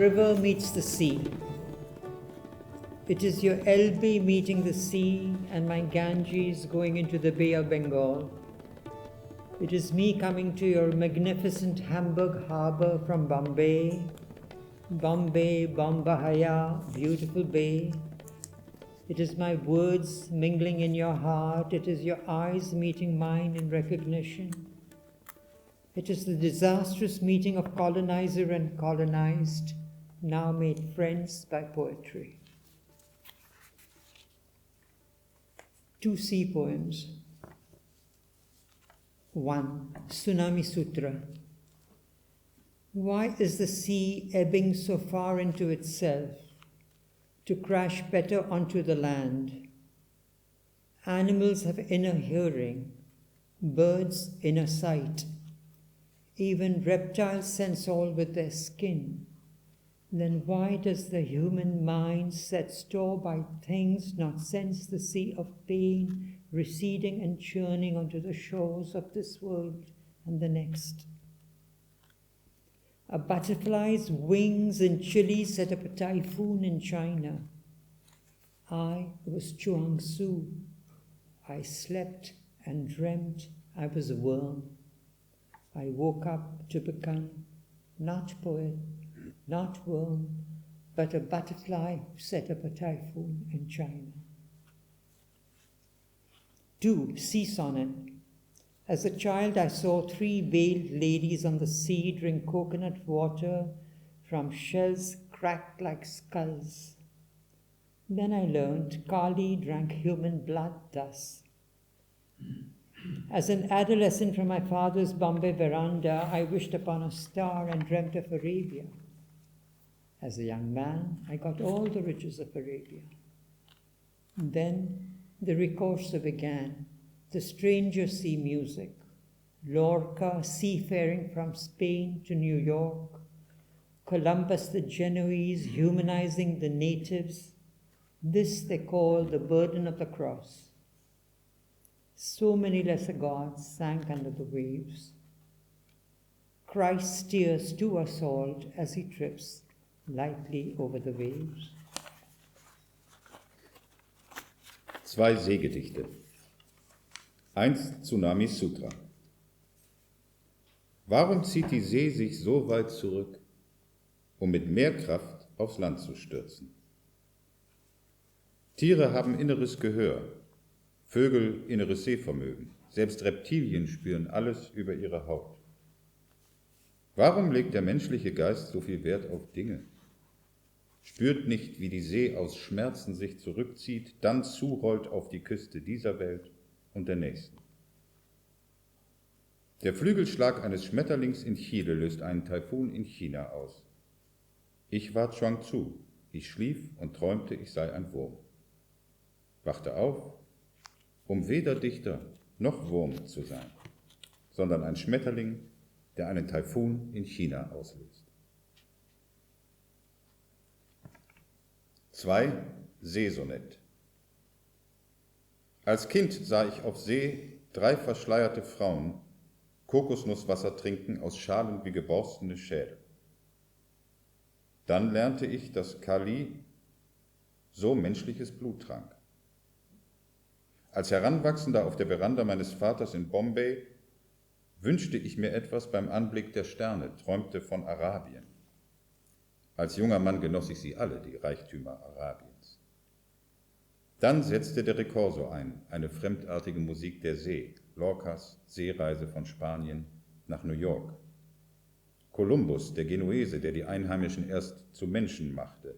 river meets the sea. It is your Elbe meeting the sea and my Ganges going into the Bay of Bengal. It is me coming to your magnificent Hamburg harbor from Bombay. Bombay, Bombahaya, beautiful bay. It is my words mingling in your heart. It is your eyes meeting mine in recognition. It is the disastrous meeting of colonizer and colonized, now made friends by poetry. 2 sea poems. 1. Tsunami Sutra. Why is the sea ebbing so far into itself to crash better onto the land? Animals have inner hearing, birds inner sight. Even reptiles sense all with their skin. Then why does the human mind set store by things not sense the sea of pain receding and churning onto the shores of this world and the next? A butterfly's wings in Chile set up a typhoon in China. I was Chuang Tzu. I slept and dreamt I was a worm. I woke up to become not poet, not worm, but a butterfly who set up a typhoon in China. 2. Sea Sonnet. As a child, I saw 3 veiled ladies on the sea drink coconut water from shells cracked like skulls. Then I learned Kali drank human blood thus. As an adolescent from my father's Bombay veranda, I wished upon a star and dreamt of Arabia. As a young man, I got all the riches of Arabia. And then the ricorso began, the stranger sea music, Lorca seafaring from Spain to New York, Columbus the Genoese humanizing the natives. This they call the burden of the cross. So many lesser gods sank under the waves. Christ steers to our salt as he trips lightly over the waves. 2 Seegedichte. 1. Tsunami Sutra. Warum zieht die See sich so weit zurück, um mit mehr Kraft aufs Land zu stürzen? Tiere haben inneres Gehör, Vögel inneres Sehvermögen, selbst Reptilien spüren alles über ihre Haut. Warum legt der menschliche Geist so viel Wert auf Dinge? Spürt nicht, wie die See aus Schmerzen sich zurückzieht, dann zurollt auf die Küste dieser Welt und der nächsten. Der Flügelschlag eines Schmetterlings in Chile löst einen Taifun in China aus. Ich war Chuang Tzu, ich schlief und träumte, ich sei ein Wurm. Wachte auf, um weder Dichter noch Wurm zu sein, sondern ein Schmetterling, der einen Taifun in China auslöst. 2. Seesonett. Als Kind sah ich auf See 3 verschleierte Frauen Kokosnusswasser trinken aus Schalen wie geborstene Schädel. Dann lernte ich, dass Kali so menschliches Blut trank. Als Heranwachsender auf der Veranda meines Vaters in Bombay wünschte ich mir etwas beim Anblick der Sterne, träumte von Arabien. Als junger Mann genoss ich sie alle, die Reichtümer Arabiens. Dann setzte der Ricorso ein, eine fremdartige Musik der See, Lorcas Seereise von Spanien nach New York. Kolumbus, der Genuese, der die Einheimischen erst zu Menschen machte.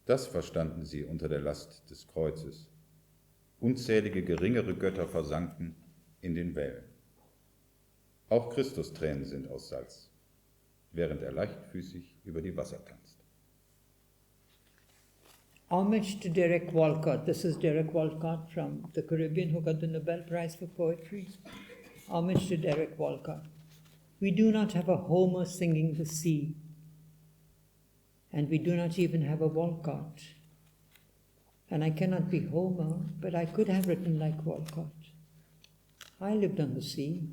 Das verstanden sie unter der Last des Kreuzes. Unzählige geringere Götter versanken in den Wellen. Auch Christustränen sind aus Salz, während er leichtfüßig über die Wasser tanzt. Homage to Derek Walcott. This is Derek Walcott from the Caribbean who got the Nobel Prize for Poetry. Homage to Derek Walcott. We do not have a Homer singing the sea, and we do not even have a Walcott. And I cannot be Homer, but I could have written like Walcott. I lived on the sea,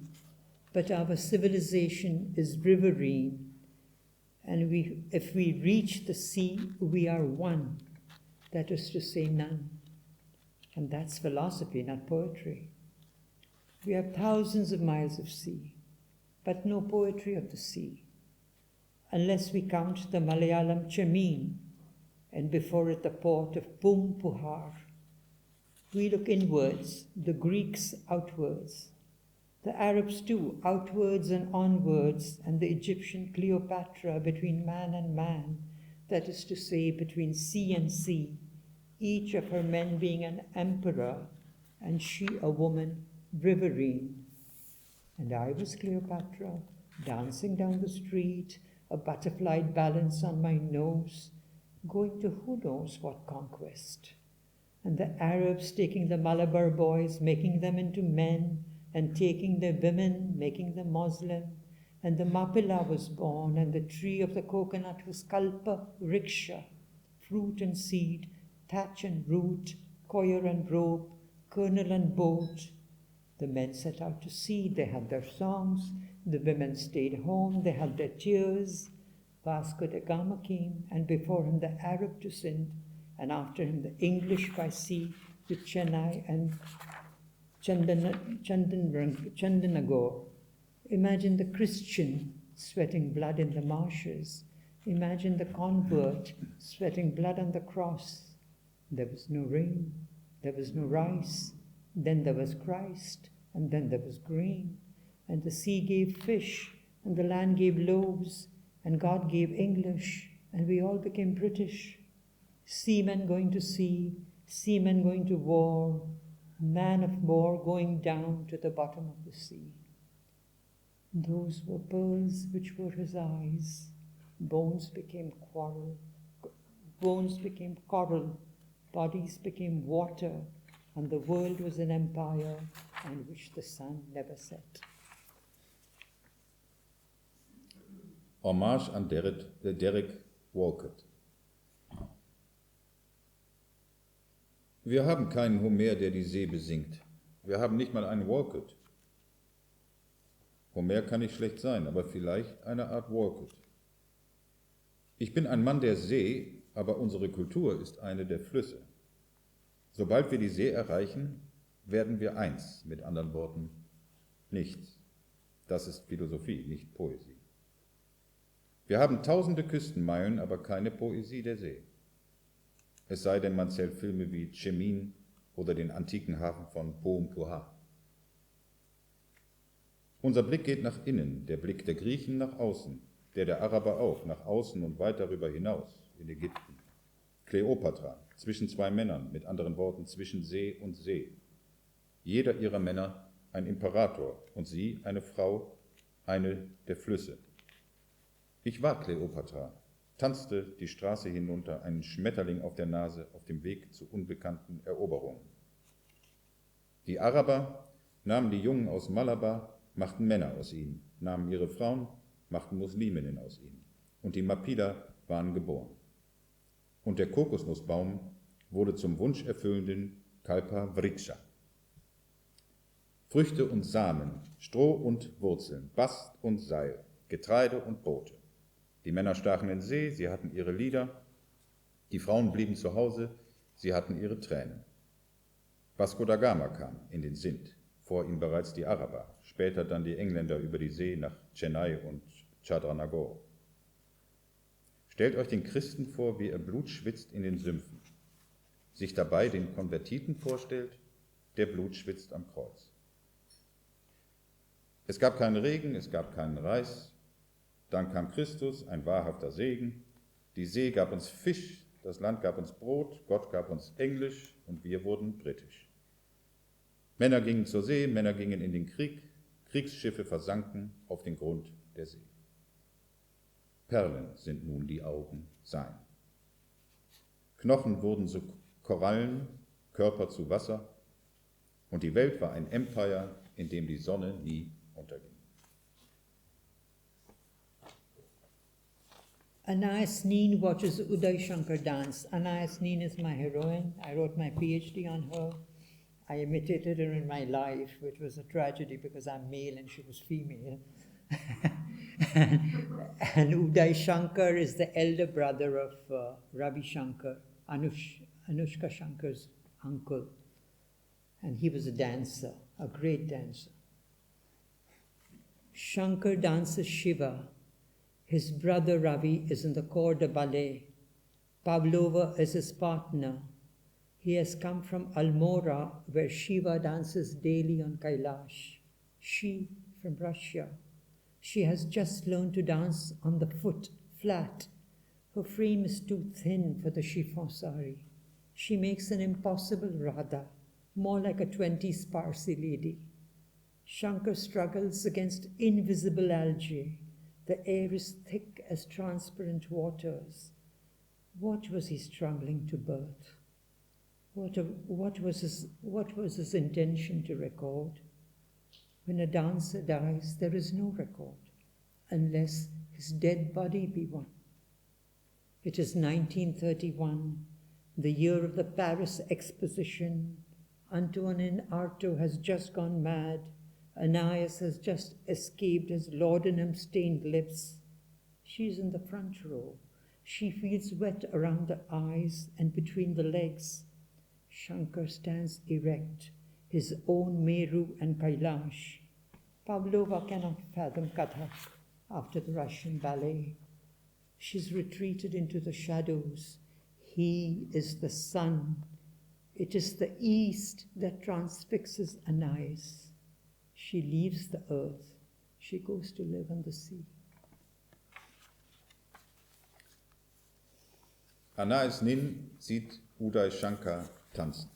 but our civilization is riverine, And if we reach the sea, we are one. That is to say, none. And that's philosophy, not poetry. We have thousands of miles of sea, but no poetry of the sea, unless we count the Malayalam Chemin, and before it the port of Pumpuhar. We look inwards, the Greeks outwards, the Arabs too, outwards and onwards, and the Egyptian Cleopatra between man and man, that is to say, between sea and sea, each of her men being an emperor, and she a woman, riverine. And I was Cleopatra, dancing down the street, a butterfly balance on my nose, going to who knows what conquest. And the Arabs taking the Malabar boys, making them into men, and taking the women, making them Muslim. And the Mapilla was born, and the tree of the coconut was Kalpa, Riksha, fruit and seed, thatch and root, coir and rope, kernel and boat. The men set out to sea, they had their songs. The women stayed home, they had their tears. Vasco da Gama came, and before him the Arab to Sindh, and after him the English by sea to Chennai and Chandanagore. Imagine the Christian sweating blood in the marshes. Imagine the convert sweating blood on the cross. There was no rain, there was no rice, then there was Christ, and then there was grain, and the sea gave fish, and the land gave loaves, and God gave English, and we all became British. Seamen going to sea, seamen going to war, man of war going down to the bottom of the sea. Those were pearls which were his eyes. Bones became coral, bodies became water, and the world was an empire on which the sun never set. Hommage an Derek Walcott. Wir haben keinen Homer, der die See besingt. Wir haben nicht mal einen Walcott. Homer kann nicht schlecht sein, aber vielleicht eine Art Walcott. Ich bin ein Mann der See, aber unsere Kultur ist eine der Flüsse. Sobald wir die See erreichen, werden wir eins, mit anderen Worten, nichts. Das ist Philosophie, nicht Poesie. Wir haben tausende Küstenmeilen, aber keine Poesie der See. Es sei denn, man zählt Filme wie Chemin oder den antiken Hafen von Pumpuhar. Unser Blick geht nach innen, der Blick der Griechen nach außen, der Araber auch, nach außen und weit darüber hinaus, in Ägypten. Kleopatra, zwischen zwei Männern, mit anderen Worten zwischen See und See. Jeder ihrer Männer ein Imperator und sie eine Frau, eine der Flüsse. Ich war Kleopatra, tanzte die Straße hinunter, einen Schmetterling auf der Nase, auf dem Weg zu unbekannten Eroberungen. Die Araber nahmen die Jungen aus Malabar, machten Männer aus ihnen, nahmen ihre Frauen, machten Musliminnen aus ihnen. Und die Mapida waren geboren. Und der Kokosnussbaum wurde zum wunscherfüllenden Kalpa Vriksha. Früchte und Samen, Stroh und Wurzeln, Bast und Seil, Getreide und Boote. Die Männer stachen in See, sie hatten ihre Lieder, die Frauen blieben zu Hause, sie hatten ihre Tränen. Vasco da Gama kam in den Sindh, vor ihm bereits die Araber, später dann die Engländer über die See nach Chennai und Chandanagore. Stellt euch den Christen vor, wie er Blut schwitzt in den Sümpfen, sich dabei den Konvertiten vorstellt, der Blut schwitzt am Kreuz. Es gab keinen Regen, es gab keinen Reis, dann kam Christus, ein wahrhafter Segen, die See gab uns Fisch, das Land gab uns Brot, Gott gab uns Englisch und wir wurden britisch. Männer gingen zur See, Männer gingen in den Krieg, Kriegsschiffe versanken auf den Grund der See. Perlen sind nun die Augen sein. Knochen wurden zu Korallen, Körper zu Wasser und die Welt war ein Empire, in dem die Sonne nie unterging. Anais Nin watches Uday Shankar dance. Anais Nin is my heroine. I wrote my PhD on her. I imitated her in my life, which was a tragedy because I'm male and she was female. and Uday Shankar is the elder brother of Ravi Shankar, Anushka Shankar's uncle. And he was a dancer, a great dancer. Shankar dances Shiva. His brother Ravi is in the corps de ballet. Pavlova is his partner. He has come from Almora, where Shiva dances daily on Kailash. She from Russia. She has just learned to dance on the foot, flat. Her frame is too thin for the chiffon sari. She makes an impossible Radha, more like a 20s Parsi lady. Shankar struggles against invisible algae. The air is thick as transparent waters. What was he struggling to birth? What was his intention to record? When a dancer dies, there is no record, unless his dead body be one. It is 1931, the year of the Paris Exposition. Antonin Artaud has just gone mad. Anais has just escaped his laudanum-stained lips. She's in the front row. She feels wet around the eyes and between the legs. Shankar stands erect, his own Meru and Kailash. Pavlova cannot fathom Kathak after the Russian ballet. She's retreated into the shadows. He is the sun. It is the east that transfixes Anais. She leaves the earth. She goes to live on the sea. Anais Nin sieht Uday Shankar tanzen.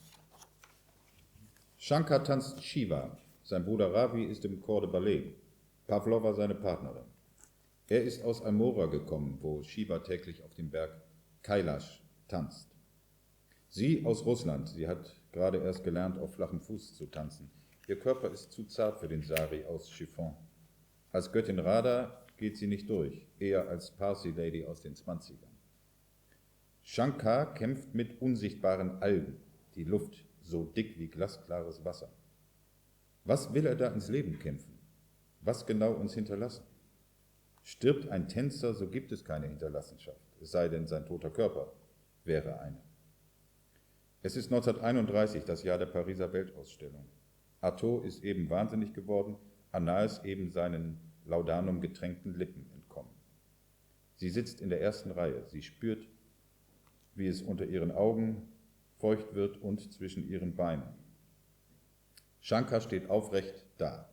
Shankar tanzt Shiva. Sein Bruder Ravi ist im Corps de Ballet. Pavlova seine Partnerin. Er ist aus Almora gekommen, wo Shiva täglich auf dem Berg Kailash tanzt. Sie aus Russland. Sie hat gerade erst gelernt, auf flachem Fuß zu tanzen. Ihr Körper ist zu zart für den Sari aus Chiffon. Als Göttin Radha geht sie nicht durch, eher als Parsi-Lady aus den 20ern. Shankar kämpft mit unsichtbaren Algen, die Luft so dick wie glasklares Wasser. Was will er da ins Leben kämpfen? Was genau uns hinterlassen? Stirbt ein Tänzer, so gibt es keine Hinterlassenschaft, es sei denn, sein toter Körper wäre eine. Es ist 1931, das Jahr der Pariser Weltausstellung. Artaud ist eben wahnsinnig geworden, Anais eben seinen Laudanum getränkten Lippen entkommen. Sie sitzt in der ersten Reihe, sie spürt, wie es unter ihren Augen feucht wird und zwischen ihren Beinen. Shankar steht aufrecht da,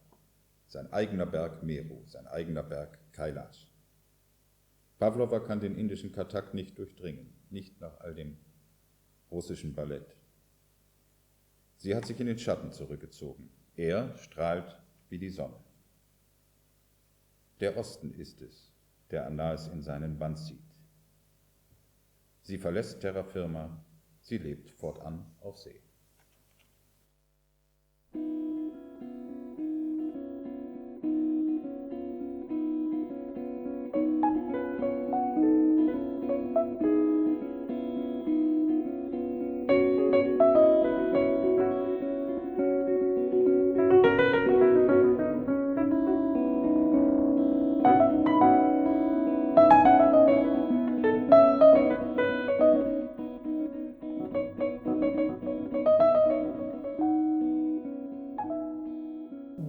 sein eigener Berg Meru, sein eigener Berg Kailash. Pavlova kann den indischen Kathak nicht durchdringen, nicht nach all dem russischen Ballett. Sie hat sich in den Schatten zurückgezogen. Er strahlt wie die Sonne. Der Osten ist es, der Anais in seinen Bann zieht. Sie verlässt Terra Firma, sie lebt fortan auf See.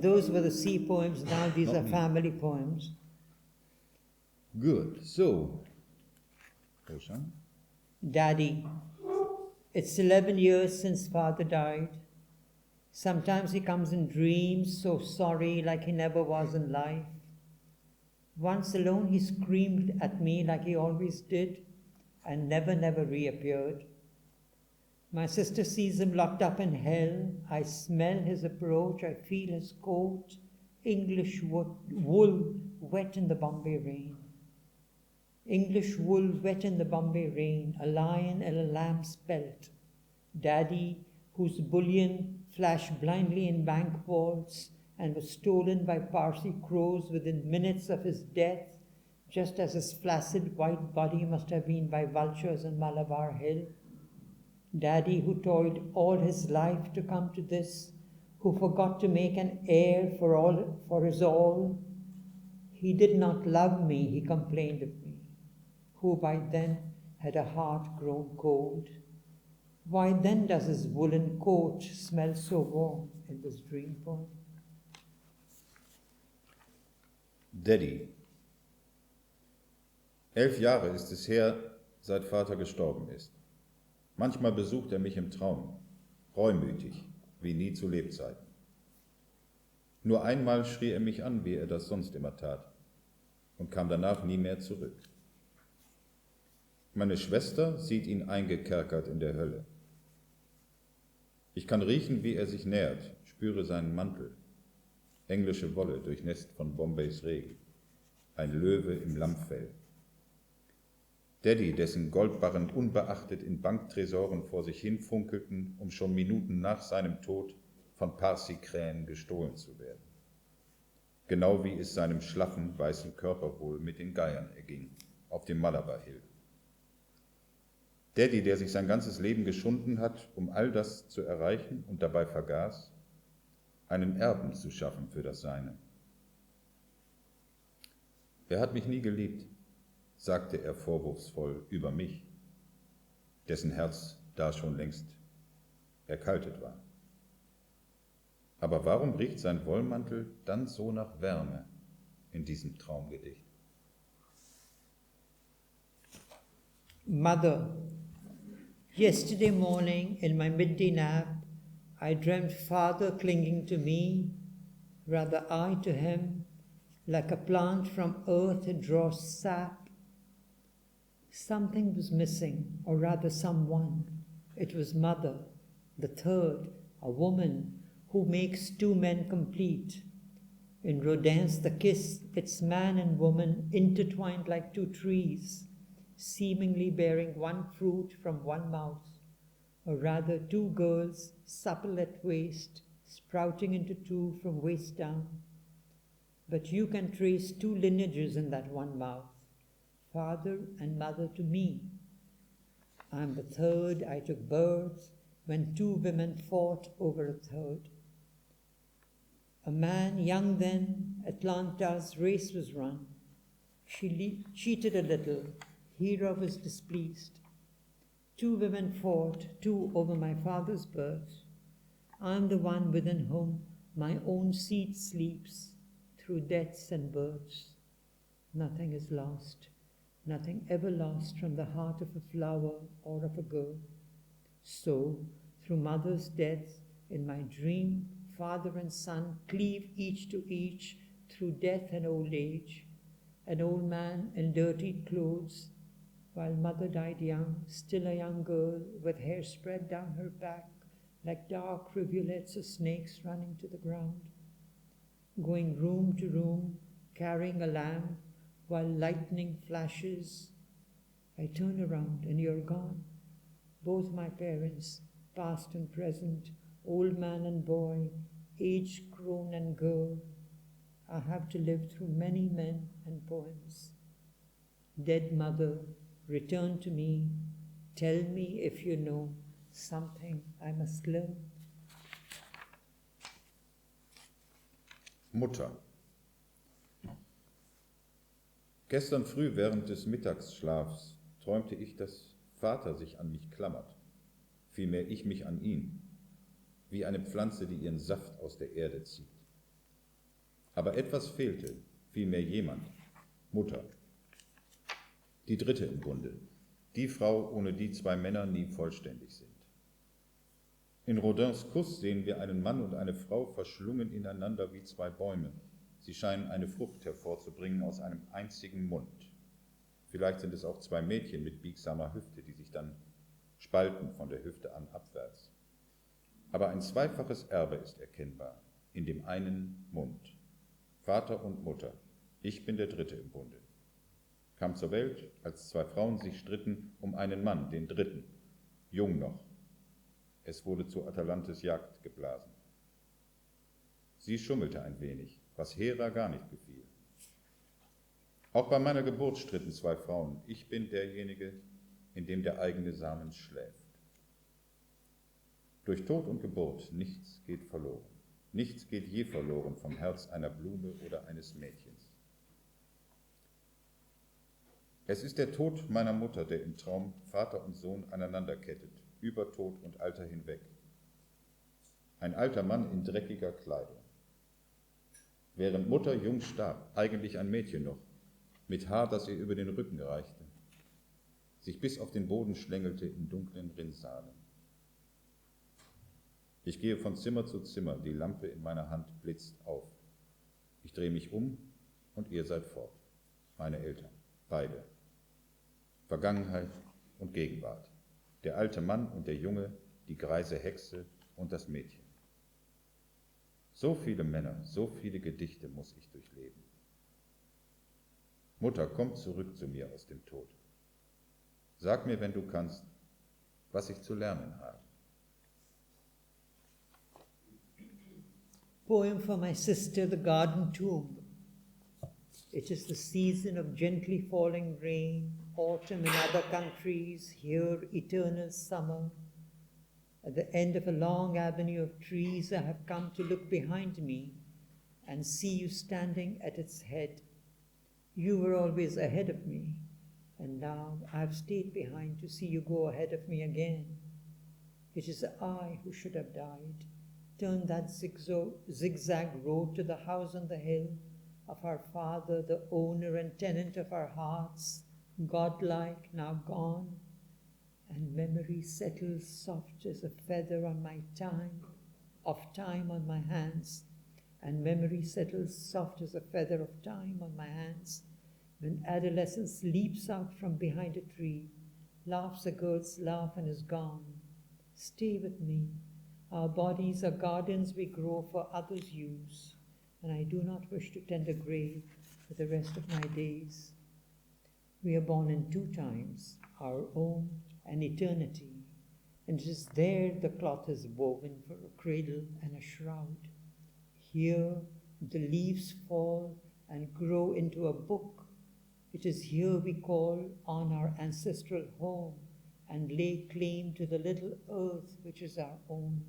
Those were the sea poems, now these Not are me. family poems. Good. So, HOSHANG. Daddy, it's 11 years since father died. Sometimes he comes in dreams, so sorry, like he never was in life. Once alone he screamed at me like he always did and never reappeared. My sister sees him locked up in hell. I smell his approach. I feel his coat, English wool wet in the Bombay rain. English wool wet in the Bombay rain, a lion and a lamb's pelt. Daddy, whose bullion flashed blindly in bank vaults and was stolen by Parsi crows within minutes of his death, just as his flaccid white body must have been by vultures on Malabar Hill. Daddy, who toiled all his life to come to this, who forgot to make an heir for his all. He did not love me, he complained of me, who by then had a heart grown cold. Why then does his woolen coat smell so warm in this dream poem? Daddy. 11 Jahre ist es her, seit Vater gestorben ist. Manchmal besucht er mich im Traum, reumütig, wie nie zu Lebzeiten. Nur einmal schrie er mich an, wie er das sonst immer tat, und kam danach nie mehr zurück. Meine Schwester sieht ihn eingekerkert in der Hölle. Ich kann riechen, wie er sich nähert, spüre seinen Mantel, englische Wolle durchnässt von Bombays Regen, ein Löwe im Lammfell. Daddy, dessen Goldbarren unbeachtet in Banktresoren vor sich hin funkelten, um schon Minuten nach seinem Tod von Parsi-Krähen gestohlen zu werden. Genau wie es seinem schlaffen, weißen Körper wohl mit den Geiern erging, auf dem Malabar Hill. Daddy, der sich sein ganzes Leben geschunden hat, um all das zu erreichen und dabei vergaß, einen Erben zu schaffen für das Seine. Er hat mich nie geliebt, sagte er vorwurfsvoll über mich, dessen Herz da schon längst erkaltet war. Aber warum riecht sein Wollmantel dann so nach Wärme in diesem Traumgedicht? Mother, yesterday morning in my midday nap, I dreamt father clinging to me, rather I to him, like a plant from earth it draws sap. Something was missing, or rather someone. It was mother, the third, a woman who makes two men complete. In Rodin's The Kiss, it's man and woman intertwined like two trees, seemingly bearing one fruit from one mouth, or rather two girls, supple at waist, sprouting into two from waist down. But you can trace two lineages in that one mouth, father and mother to me. I am the third, I took birth when two women fought over a third. A man young then, Atlanta's race was run. She cheated a little, Hera was displeased. Two women fought, two over my father's birth. I am the one within whom my own seed sleeps through deaths and births. Nothing is lost. Nothing ever lost from the heart of a flower or of a girl. So, through mother's death, in my dream, father and son cleave each to each through death and old age, an old man in dirtied clothes, while mother died young, still a young girl, with hair spread down her back, like dark rivulets of snakes running to the ground, going room to room, carrying a lamp, while lightning flashes. I turn around and you're gone. Both my parents, past and present, old man and boy, age grown and girl. I have to live through many men and poems. Dead mother, return to me. Tell me if you know something I must learn. Mutter. Gestern früh während des Mittagsschlafs träumte ich, dass Vater sich an mich klammert, vielmehr ich mich an ihn, wie eine Pflanze, die ihren Saft aus der Erde zieht. Aber etwas fehlte, vielmehr jemand, Mutter, die dritte im Bunde, die Frau, ohne die zwei Männer nie vollständig sind. In Rodins Kuss sehen wir einen Mann und eine Frau verschlungen ineinander wie zwei Bäume. Sie scheinen eine Frucht hervorzubringen aus einem einzigen Mund. Vielleicht sind es auch zwei Mädchen mit biegsamer Hüfte, die sich dann spalten von der Hüfte an abwärts. Aber ein zweifaches Erbe ist erkennbar in dem einen Mund. Vater und Mutter, ich bin der Dritte im Bunde. Kam zur Welt, als zwei Frauen sich stritten um einen Mann, den Dritten, jung noch. Es wurde zu Atalantes Jagd geblasen. Sie schummelte ein wenig, was Hera gar nicht gefiel. Auch bei meiner Geburt stritten zwei Frauen. Ich bin derjenige, in dem der eigene Samen schläft. Durch Tod und Geburt nichts geht verloren. Nichts geht je verloren vom Herz einer Blume oder eines Mädchens. Es ist der Tod meiner Mutter, der im Traum Vater und Sohn aneinanderkettet, über Tod und Alter hinweg. Ein alter Mann in dreckiger Kleidung. Während Mutter jung starb, eigentlich ein Mädchen noch, mit Haar, das ihr über den Rücken reichte, sich bis auf den Boden schlängelte in dunklen Rinnsalen. Ich gehe von Zimmer zu Zimmer, die Lampe in meiner Hand blitzt auf. Ich drehe mich um und ihr seid fort. Meine Eltern, beide. Vergangenheit und Gegenwart. Der alte Mann und der Junge, die greise Hexe und das Mädchen. So viele Männer, so viele Gedichte muss ich durchleben. Mutter, komm zurück zu mir aus dem Tod. Sag mir, wenn du kannst, was ich zu lernen habe. Poem for my sister, the garden tomb. It is the season of gently falling rain, autumn in other countries, here eternal summer. At the end of a long avenue of trees, I have come to look behind me and see you standing at its head. You were always ahead of me, and now I have stayed behind to see you go ahead of me again. It is I who should have died. Turn that zigzag road to the house on the hill of our father, the owner and tenant of our hearts, godlike, now gone, and memory settles soft as a feather on my time on my hands, and memory settles soft as a feather of time on my hands, when adolescence leaps out from behind a tree, laughs a girl's laugh and is gone. Stay with me. Our bodies are gardens we grow for others' use, and I do not wish to tend a grave for the rest of my days. We are born in two times, our own and eternity, and it is there the cloth is woven for a cradle and a shroud. Here the leaves fall and grow into a book. It is here we call on our ancestral home and lay claim to the little earth which is our own.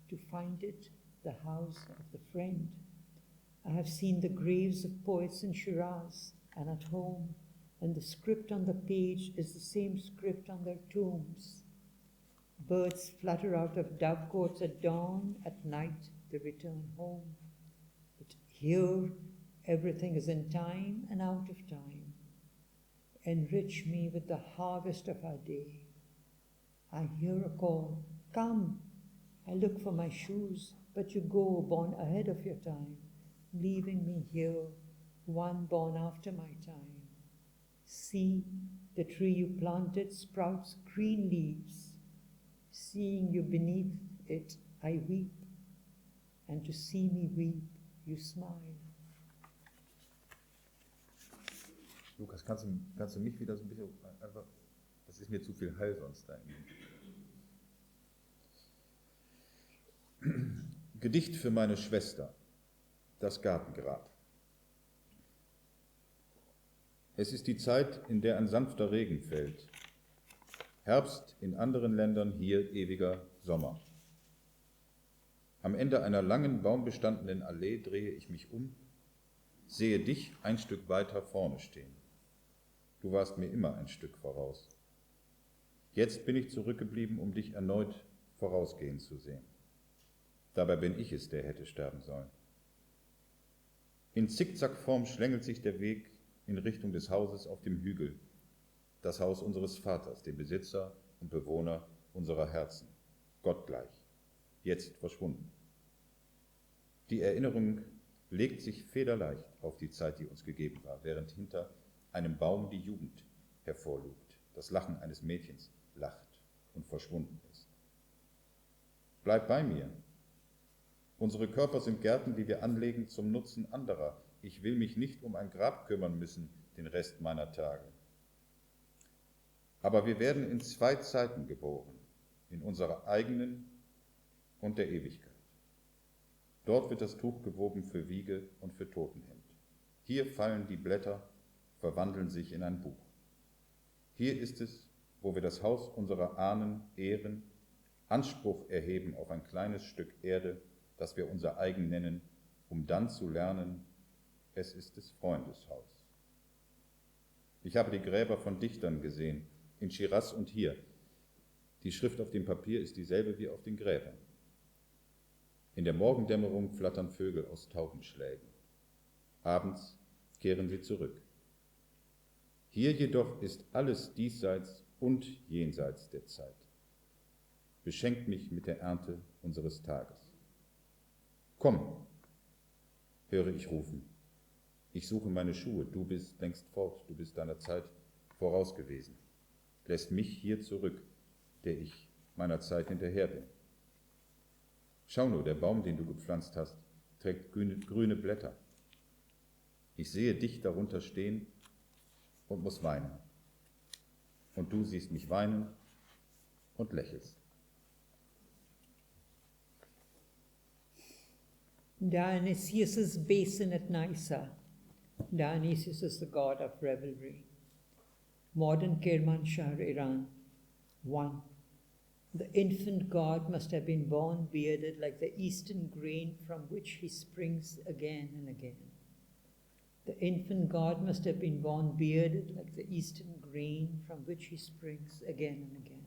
To find it, the house of the friend. I have seen the graves of poets in Shiraz and at home, and the script on the page is the same script on their tombs. Birds flutter out of dovecotes at dawn, at night they return home. But here everything is in time and out of time. Enrich me with the harvest of our day. I hear a call, come. I look for my shoes, but you go born ahead of your time, leaving me here, one born after my time. See, the tree you planted sprouts green leaves. Seeing you beneath it, I weep, and to see me weep, you smile. Lukas, kannst du mich wieder so ein bisschen einfach, das ist mir zu viel Hall sonst da. Gedicht für meine Schwester, das Gartengrab. Es ist die Zeit, in der ein sanfter Regen fällt. Herbst in anderen Ländern, hier ewiger Sommer. Am Ende einer langen, baumbestandenen Allee drehe ich mich um, sehe dich ein Stück weiter vorne stehen. Du warst mir immer ein Stück voraus. Jetzt bin ich zurückgeblieben, um dich erneut vorausgehen zu sehen. Dabei bin ich es, der hätte sterben sollen. In Zickzackform schlängelt sich der Weg in Richtung des Hauses auf dem Hügel, das Haus unseres Vaters, dem Besitzer und Bewohner unserer Herzen, gottgleich, jetzt verschwunden. Die Erinnerung legt sich federleicht auf die Zeit, die uns gegeben war, während hinter einem Baum die Jugend hervorlugt, das Lachen eines Mädchens lacht und verschwunden ist. Bleib bei mir. Unsere Körper sind Gärten, die wir anlegen zum Nutzen anderer. Ich will mich nicht um ein Grab kümmern müssen, den Rest meiner Tage. Aber wir werden in zwei Zeiten geboren, in unserer eigenen und der Ewigkeit. Dort wird das Tuch gewoben für Wiege und für Totenhemd. Hier fallen die Blätter, verwandeln sich in ein Buch. Hier ist es, wo wir das Haus unserer Ahnen ehren, Anspruch erheben auf ein kleines Stück Erde, das wir unser eigen nennen, um dann zu lernen, es ist des Freundes Haus. Ich habe die Gräber von Dichtern gesehen, in Schiraz und hier. Die Schrift auf dem Papier ist dieselbe wie auf den Gräbern. In der Morgendämmerung flattern Vögel aus Taubenschlägen. Abends kehren sie zurück. Hier jedoch ist alles diesseits und jenseits der Zeit. Beschenkt mich mit der Ernte unseres Tages. Komm, höre ich rufen. Ich suche meine Schuhe, du bist längst fort, du bist deiner Zeit voraus gewesen. Lässt mich hier zurück, der ich meiner Zeit hinterher bin. Schau nur, der Baum, den du gepflanzt hast, trägt grüne Blätter. Ich sehe dich darunter stehen und muss weinen. Und du siehst mich weinen und lächelst. Dionysius' basin at Nysa. Dionysius is the god of revelry. Modern Kermanshah, Iran. 1. The infant god must have been born bearded like the eastern grain from which he springs again and again. The infant god must have been born bearded like the eastern grain from which he springs again and again.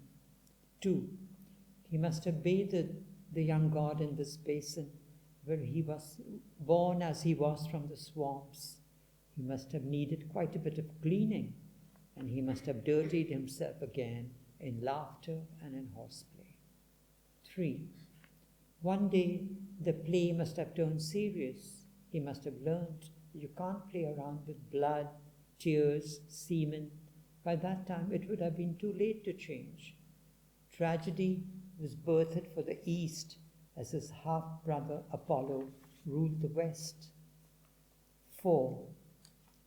2. He must have bathed the young god in this basin, where he was born as he was from the swamps. He must have needed quite a bit of cleaning, and he must have dirtied himself again in laughter and in horseplay. 3. One day the play must have turned serious. He must have learnt you can't play around with blood, tears, semen. By that time it would have been too late to change. Tragedy was birthed for the East as his half-brother Apollo ruled the West. 4.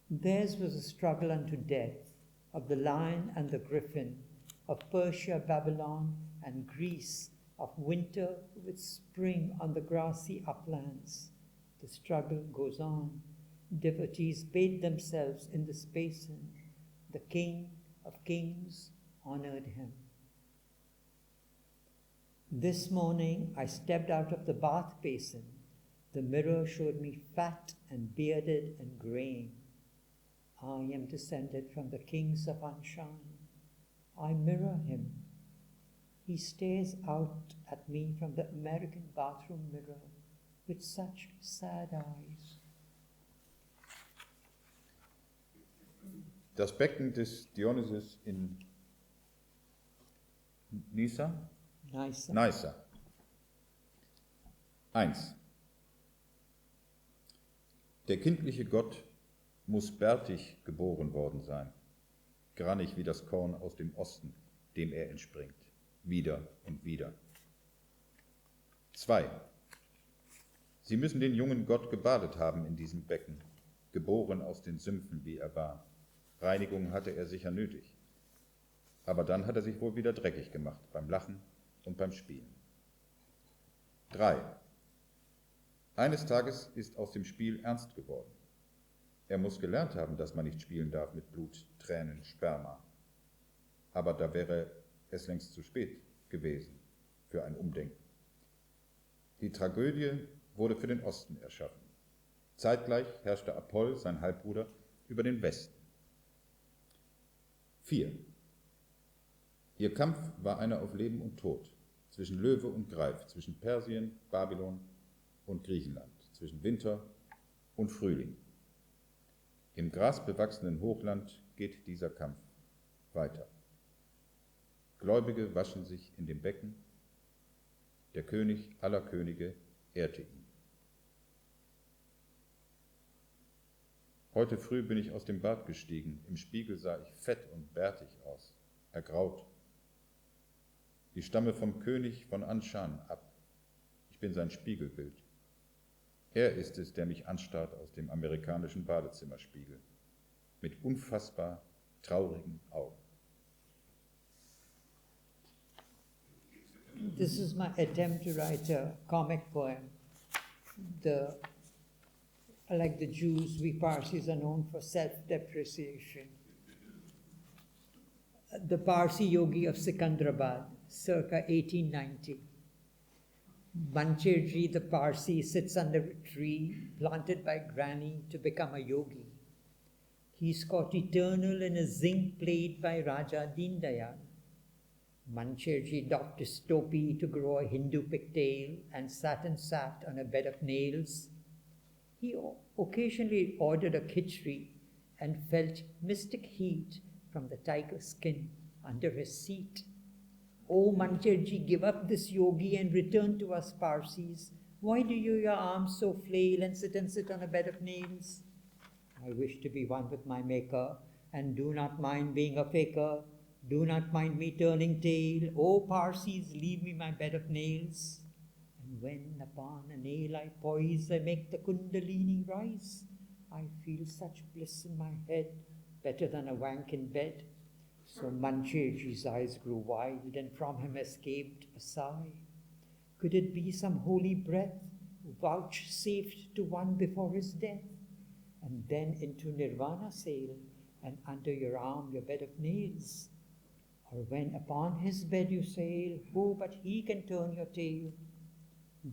Theirs was a struggle unto death, of the lion and the griffin, of Persia, Babylon, and Greece, of winter with spring on the grassy uplands. The struggle goes on. Devotees bathed themselves in this basin. The King of Kings honored him. This morning I stepped out of the bath basin. The mirror showed me fat and bearded and graying. I am descended from the kings of unshine. I mirror him. He stares out at me from the American bathroom mirror with such sad eyes. Das Becken des Dionysius in Nysa? Nysa. 1. Der kindliche Gott muss bärtig geboren worden sein, grannig wie das Korn aus dem Osten, dem er entspringt, wieder und wieder. 2. Sie müssen den jungen Gott gebadet haben in diesem Becken, geboren aus den Sümpfen, wie er war. Reinigung hatte er sicher nötig. Aber dann hat er sich wohl wieder dreckig gemacht, beim Lachen und beim Spielen. 3. Eines Tages ist aus dem Spiel ernst geworden. Er muss gelernt haben, dass man nicht spielen darf mit Blut, Tränen, Sperma. Aber da wäre es längst zu spät gewesen für ein Umdenken. Die Tragödie wurde für den Osten erschaffen. Zeitgleich herrschte Apoll, sein Halbbruder, über den Westen. 4. Ihr Kampf war einer auf Leben und Tod, zwischen Löwe und Greif, zwischen Persien, Babylon und Griechenland, zwischen Winter und Frühling. Im grasbewachsenen Hochland geht dieser Kampf weiter. Gläubige waschen sich in dem Becken, der König aller Könige ehrte ihn. Heute früh bin ich aus dem Bad gestiegen, im Spiegel sah ich fett und bärtig aus, ergraut. Ich stamme vom König von Anshan ab, ich bin sein Spiegelbild. Er ist es, der mich anstarrt aus dem amerikanischen Badezimmerspiegel, mit unfassbar traurigen Augen. This is my attempt to write a comic poem. Like the Jews, we Parsis are known for self-depreciation. The Parsi yogi of Sikandrabad, circa 1890. Bancherji, the Parsi, sits under a tree planted by Granny to become a yogi. He's caught eternal in a zinc plate by Raja Deen Dayal. Mancherji doffed his topi to grow a Hindu pigtail and sat on a bed of nails. He occasionally ordered a khichdi and felt mystic heat from the tiger skin under his seat. Oh Mancherji, give up this yogi and return to us Parsis. Why do you your arms so flail and sit on a bed of nails? I wish to be one with my maker and do not mind being a faker. Do not mind me turning tail. Oh Parsis, leave me my bed of nails. And when upon a nail I poise, I make the kundalini rise. I feel such bliss in my head, better than a wank in bed. So Mancherji's eyes grew wide, and from him escaped a sigh. Could it be some holy breath vouchsafed to one before his death? And then into nirvana sail, and under your arm your bed of nails. Or when upon his bed you sail, who but he can turn your tail?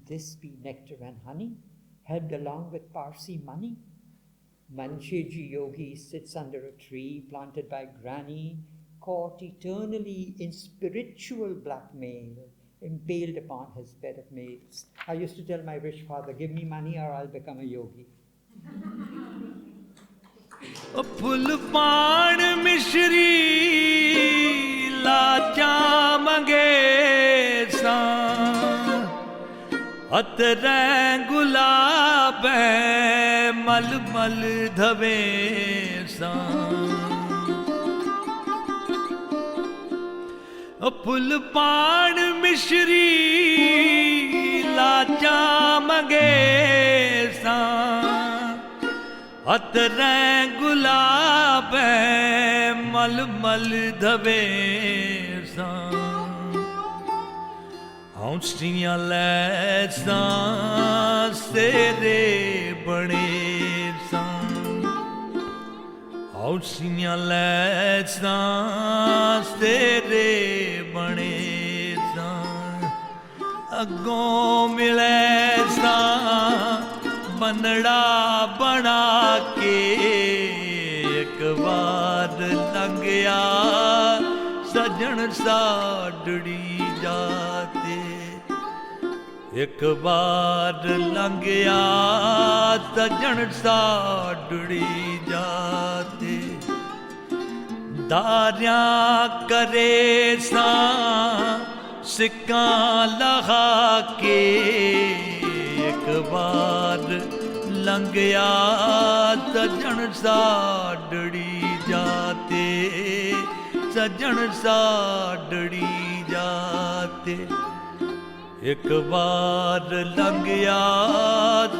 This be nectar and honey, helped along with Parsi money. Mancherji yogi sits under a tree planted by granny, caught eternally in spiritual blackmail, impaled upon his bed of nails. I used to tell my rich father, give me money or I'll become a yogi. Full पान मिश्री लाचा मंगे सा अतरै गुलाब मल मल धवे सा full पान मिश्री लाचा मंगे सा अतरै गुलाब मल मल धवे सा हौसियां लैसा सेरे बने सा हौसियां लैसा सेरे बने सा अगों मिले सा बनड़ा बना के एक बार लंघया सजन साडड़ी जाते एक बार लंघया सजन साडड़ी जाते दारिया करे सा सिक्का लगा के एक बार लंघया सजन साडड़ी जाते सजन साडड़ी जाते एक बार लंघया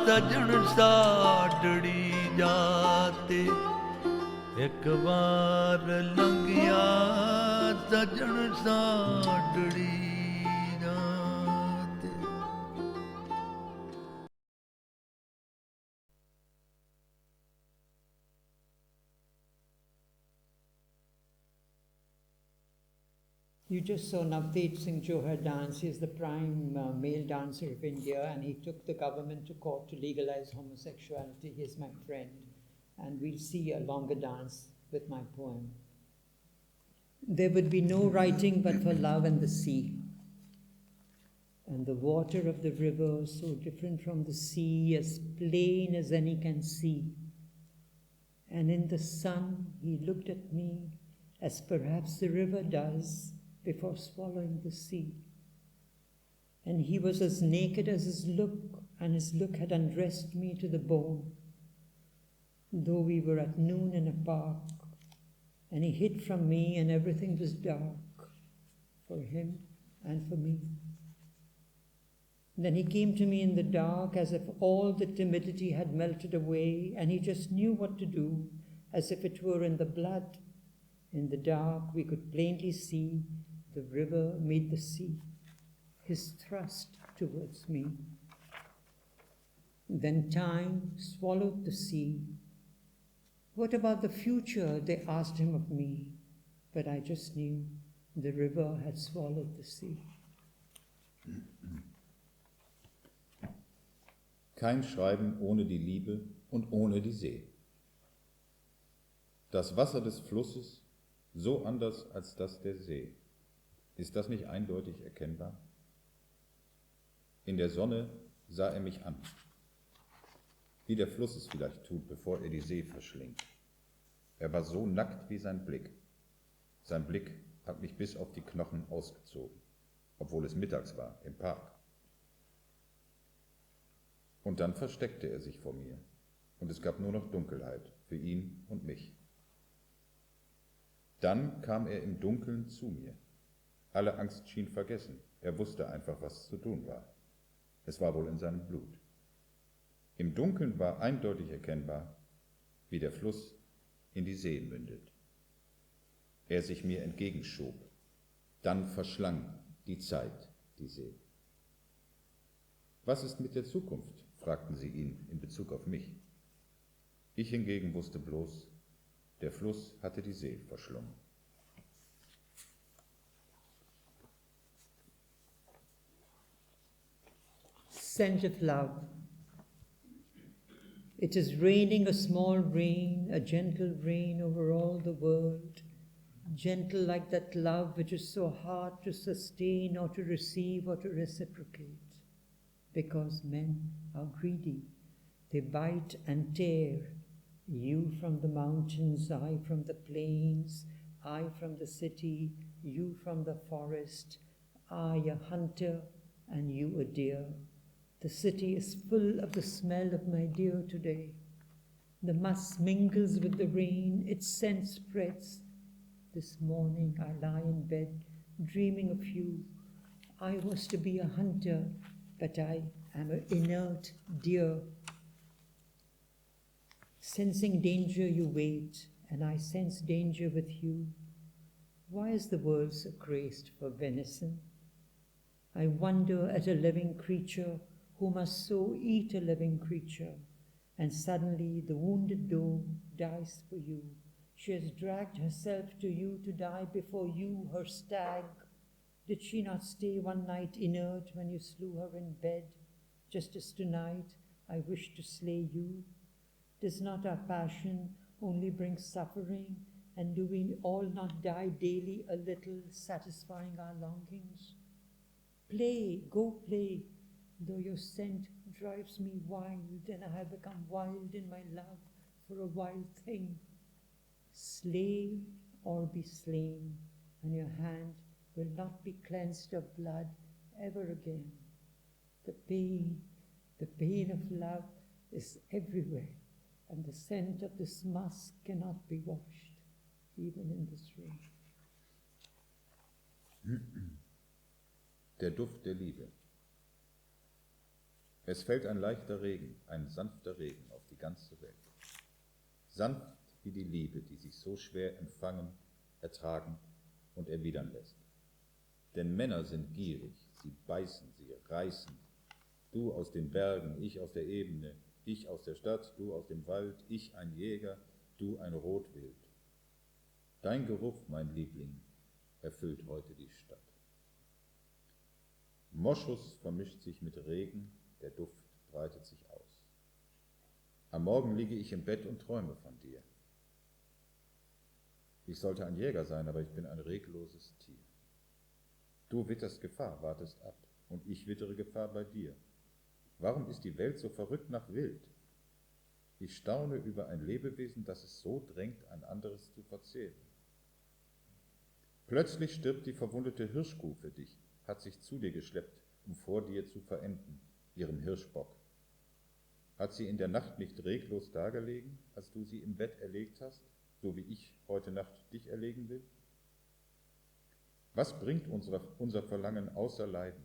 सजन साडड़ी जाते एक बार लंघया सजन साडड़ी जाते You just saw Navdeep Singh Johar dance. He is the prime male dancer of India, and he took the government to court to legalize homosexuality. He is my friend. And we'll see a longer dance with my poem. There would be no writing but for love and the sea. And the water of the river, so different from the sea, as plain as any can see. And in the sun, he looked at me, as perhaps the river does, before swallowing the sea. And he was as naked as his look, and his look had undressed me to the bone. Though we were at noon in a park, and he hid from me, and everything was dark for him and for me. Then he came to me in the dark, as if all the timidity had melted away, and he just knew what to do, as if it were in the blood. In the dark, we could plainly see the river meet the sea, his thrust towards me. Then time swallowed the sea. What about the future, they asked him of me, but I just knew the river had swallowed the sea. Kein Schreiben ohne die Liebe und ohne die See. Das Wasser des Flusses so anders als das der See. Ist das nicht eindeutig erkennbar? In der Sonne sah er mich an, wie der Fluss es vielleicht tut, bevor er die See verschlingt. Er war so nackt wie sein Blick. Sein Blick hat mich bis auf die Knochen ausgezogen, obwohl es mittags war, im Park. Und dann versteckte er sich vor mir, und es gab nur noch Dunkelheit für ihn und mich. Dann kam er im Dunkeln zu mir. Alle Angst schien vergessen. Er wusste einfach, was zu tun war. Es war wohl in seinem Blut. Im Dunkeln war eindeutig erkennbar, wie der Fluss in die See mündet. Er sich mir entgegenschob. Dann verschlang die Zeit die See. Was ist mit der Zukunft? Fragten sie ihn in Bezug auf mich. Ich hingegen wusste bloß, der Fluss hatte die See verschlungen. Scent of love. It is raining a small rain, a gentle rain over all the world, gentle like that love which is so hard to sustain or to receive or to reciprocate, because men are greedy. They bite and tear, you from the mountains, I from the plains, I from the city, you from the forest, I a hunter and you a deer. The city is full of the smell of my deer today. The musk mingles with the rain, its scent spreads. This morning I lie in bed, dreaming of you. I was to be a hunter, but I am an inert deer. Sensing danger, you wait, and I sense danger with you. Why is the world so crazed for venison? I wonder at a living creature who must so eat a living creature, and suddenly the wounded doe dies for you. She has dragged herself to you to die before you, her stag. Did she not stay one night inert when you slew her in bed, just as tonight I wish to slay you? Does not our passion only bring suffering, and do we all not die daily a little, satisfying our longings? Play, go play, though your scent drives me wild, and I have become wild in my love for a wild thing. Slay or be slain, and your hand will not be cleansed of blood ever again. The pain of love is everywhere, and the scent of this musk cannot be washed, even in this rain. Der Duft der Liebe. Es fällt ein leichter Regen, ein sanfter Regen auf die ganze Welt. Sanft wie die Liebe, die sich so schwer empfangen, ertragen und erwidern lässt. Denn Männer sind gierig, sie beißen, sie reißen. Du aus den Bergen, ich aus der Ebene, ich aus der Stadt, du aus dem Wald, ich ein Jäger, du ein Rotwild. Dein Geruch, mein Liebling, erfüllt heute die Stadt. Moschus vermischt sich mit Regen, der Duft breitet sich aus. Am Morgen liege ich im Bett und träume von dir. Ich sollte ein Jäger sein, aber ich bin ein regloses Tier. Du witterst Gefahr, wartest ab, und ich wittere Gefahr bei dir. Warum ist die Welt so verrückt nach Wild? Ich staune über ein Lebewesen, das es so drängt, ein anderes zu verzehren. Plötzlich stirbt die verwundete Hirschkuh für dich, hat sich zu dir geschleppt, um vor dir zu verenden, ihrem Hirschbock. Hat sie in der Nacht nicht reglos dagelegen, als du sie im Bett erlegt hast, so wie ich heute Nacht dich erlegen will? Was bringt unser Verlangen außer Leiden?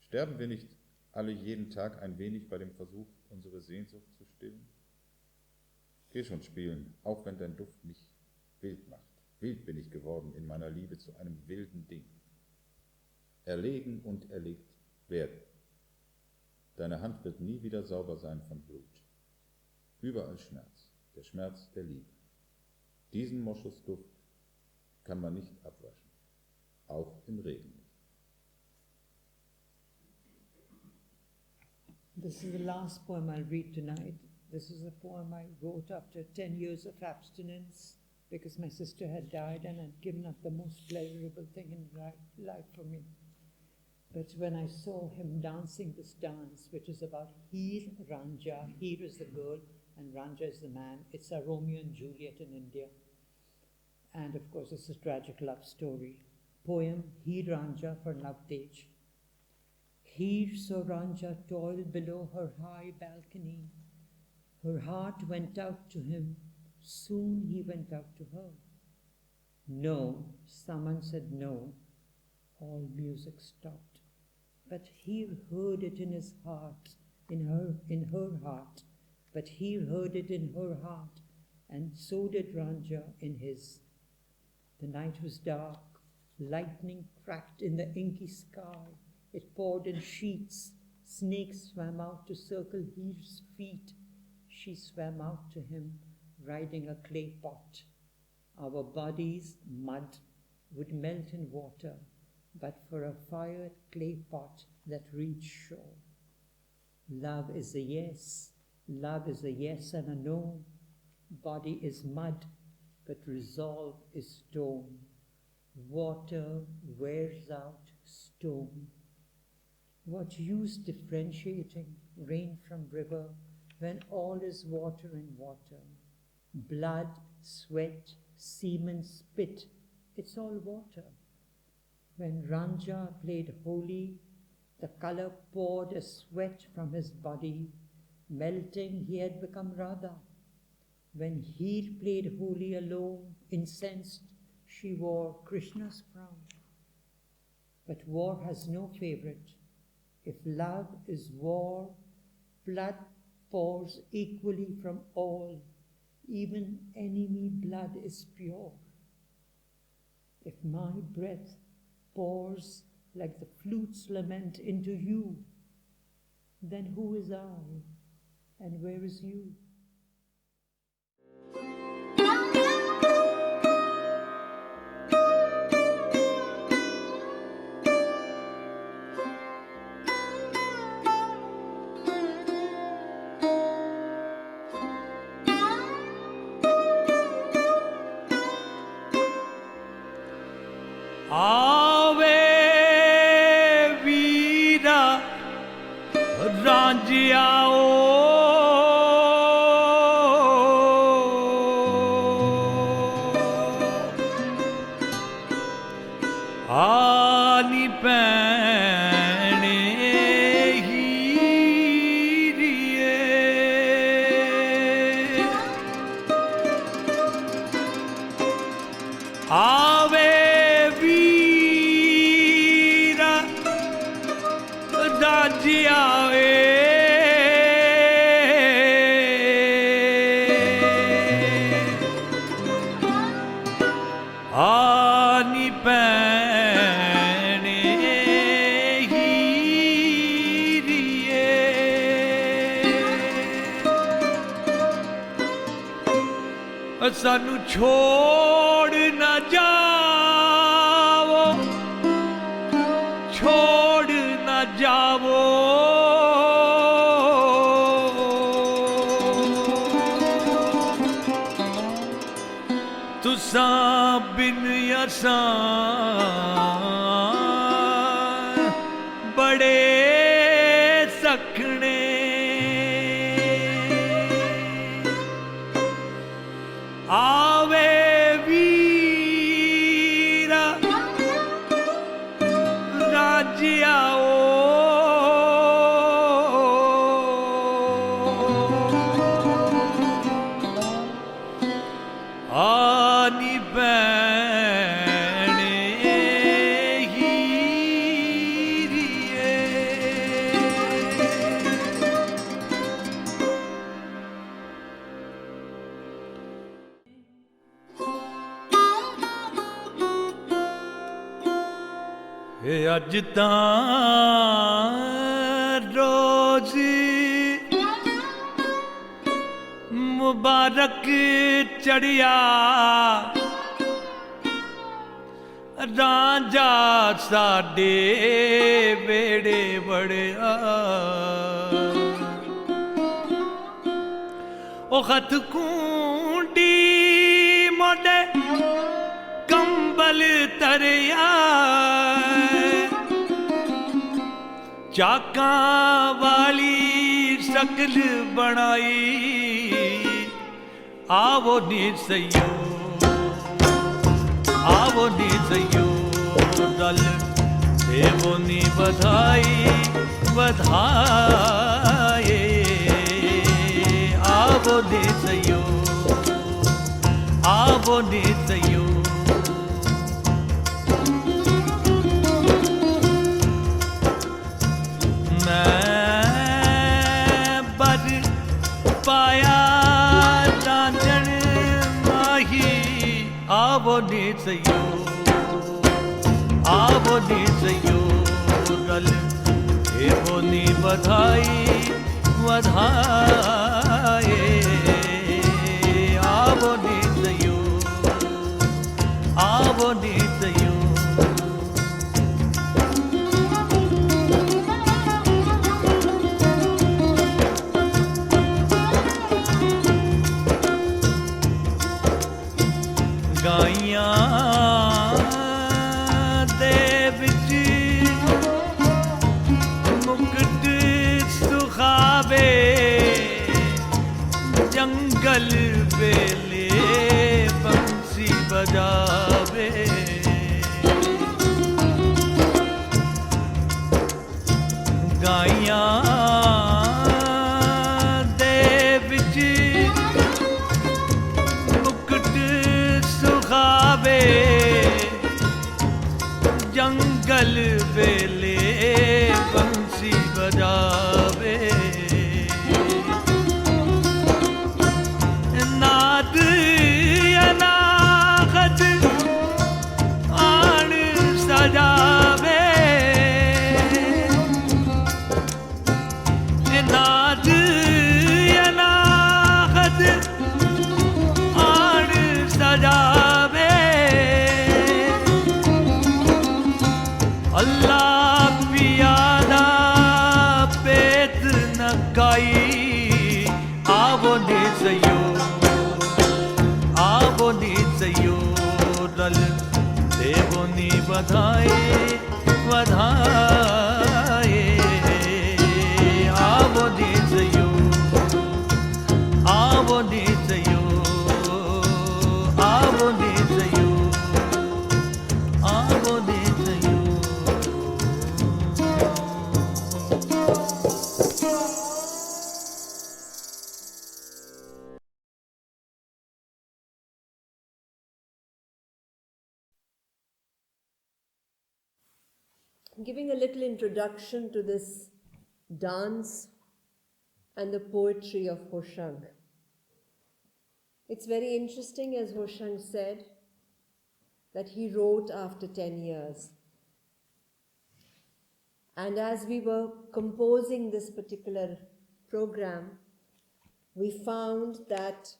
Sterben wir nicht alle jeden Tag ein wenig bei dem Versuch, unsere Sehnsucht zu stillen? Geh schon spielen, auch wenn dein Duft mich wild macht. Wild bin ich geworden in meiner Liebe zu einem wilden Ding. Erlegen und erlegt werden. Deine Hand wird nie wieder sauber sein von Blut. Überall Schmerz, der Schmerz der Liebe. Diesen Moschusduft kann man nicht abwaschen, auch im Regen nicht. This is the last poem I'll read tonight. This is a poem I wrote after 10 years of abstinence because my sister had died and had given up the most pleasurable thing in life for me. But when I saw him dancing this dance, which is about Heer Ranja, Heer is the girl and Ranja is the man, it's a Romeo and Juliet in India. And of course it's a tragic love story. Poem Heer Ranja for Navtej. Heer saw Ranja toil below her high balcony. Her heart went out to him. Soon he went out to her. No, someone said no. All music stopped. But Heer heard it in his heart, in her heart. But Heer heard it in her heart, and so did Ranja in his. The night was dark. Lightning cracked in the inky sky. It poured in sheets. Snakes swam out to circle Heer's feet. She swam out to him, riding a clay pot. Our bodies, mud, would melt in water, but for a fired clay pot that reached shore. Love is a yes. Love is a yes and a no. Body is mud, but resolve is stone. Water wears out stone. What use differentiating rain from river when all is water in water? Blood, sweat, semen, spit, it's all water. When Ranja played holy, the color poured as sweat from his body. Melting, he had become Radha. When Heer played holy alone, incensed, she wore Krishna's crown. But war has no favorite. If love is war, blood pours equally from all. Even enemy blood is pure. If my breath pours like the flute's lament into you, then who is I and where is you? सानू छोड़ न जाओ, छोड़ न जाओ, तुसां बिन असां बड़े सखने। आवे वीरा राज्य आओ, आनी बैणे हीरिए। अज तां रोज मुबारक चढ़िया, रांझा साडे बेड़े बड़िया। ਉਹ ਖਤ ਕੂੰਡੀ ਮੋਢੇ ਕੰਬਲ ਤਰਿਆ ਚਾਕਾਂ ਵਾਲੀ ਸ਼ਕਲ ਬਣਾਈ ਆਵੋ ਨੀ ਸਈਓ ਰਲ ਦੇਵੋ ਨੀ ਵਧਾਈ ਵਧਾਏ ਆਵੋ ਨੀ ਸਈਓ ਪਾਇਆ ਰਾਂਝਣ ਮਾਹੀ ਆਵੋ ਨੀ ਸਈਓ ਰਲ ਇਹੋ ਨੀ ਵਧਾਈ ਵਧਾਏ ਆਵੋ ਨੀ ਸਈਓ ਗਾਈਆਂ ਦੇ ਵਿੱਚ ਮੁਕਟ ਸੁਖਾਵੇ ਜੰਗਲ ਵੇਲੇ ਬੰਸੀ ਬਜਾਵੇ ਗਾਈਆਂ ਦੇ ਵਿੱਚ ਸੁਖਾਵੇ ਜੰਗਲ ਵੇਲੇ ਬੰਸੀ ਬਜਾਵੇ ਨਾਦ ਅਨਾਹਤ ਆਣ ਸਜਾਵੇ ਨਾਦ ਅਨਾਹਤ ਆਣ ਸਜਾਵੇ ਅੱਲਾ ਪਿਆਦਾ ਪੇਤ ਨਕਾਈ ਆਵੋ ਨੀ ਸਈਓ ਰਲ ਦੇਵੋ ਨੀ ਵਧਾਏ ਆਵੋ ਨੀ ਸਈਓ Giving a little introduction to this dance and the poetry of HOSHANG. It's very interesting, as HOSHANG said, that he wrote after 10 years. And as we were composing this particular program, we found that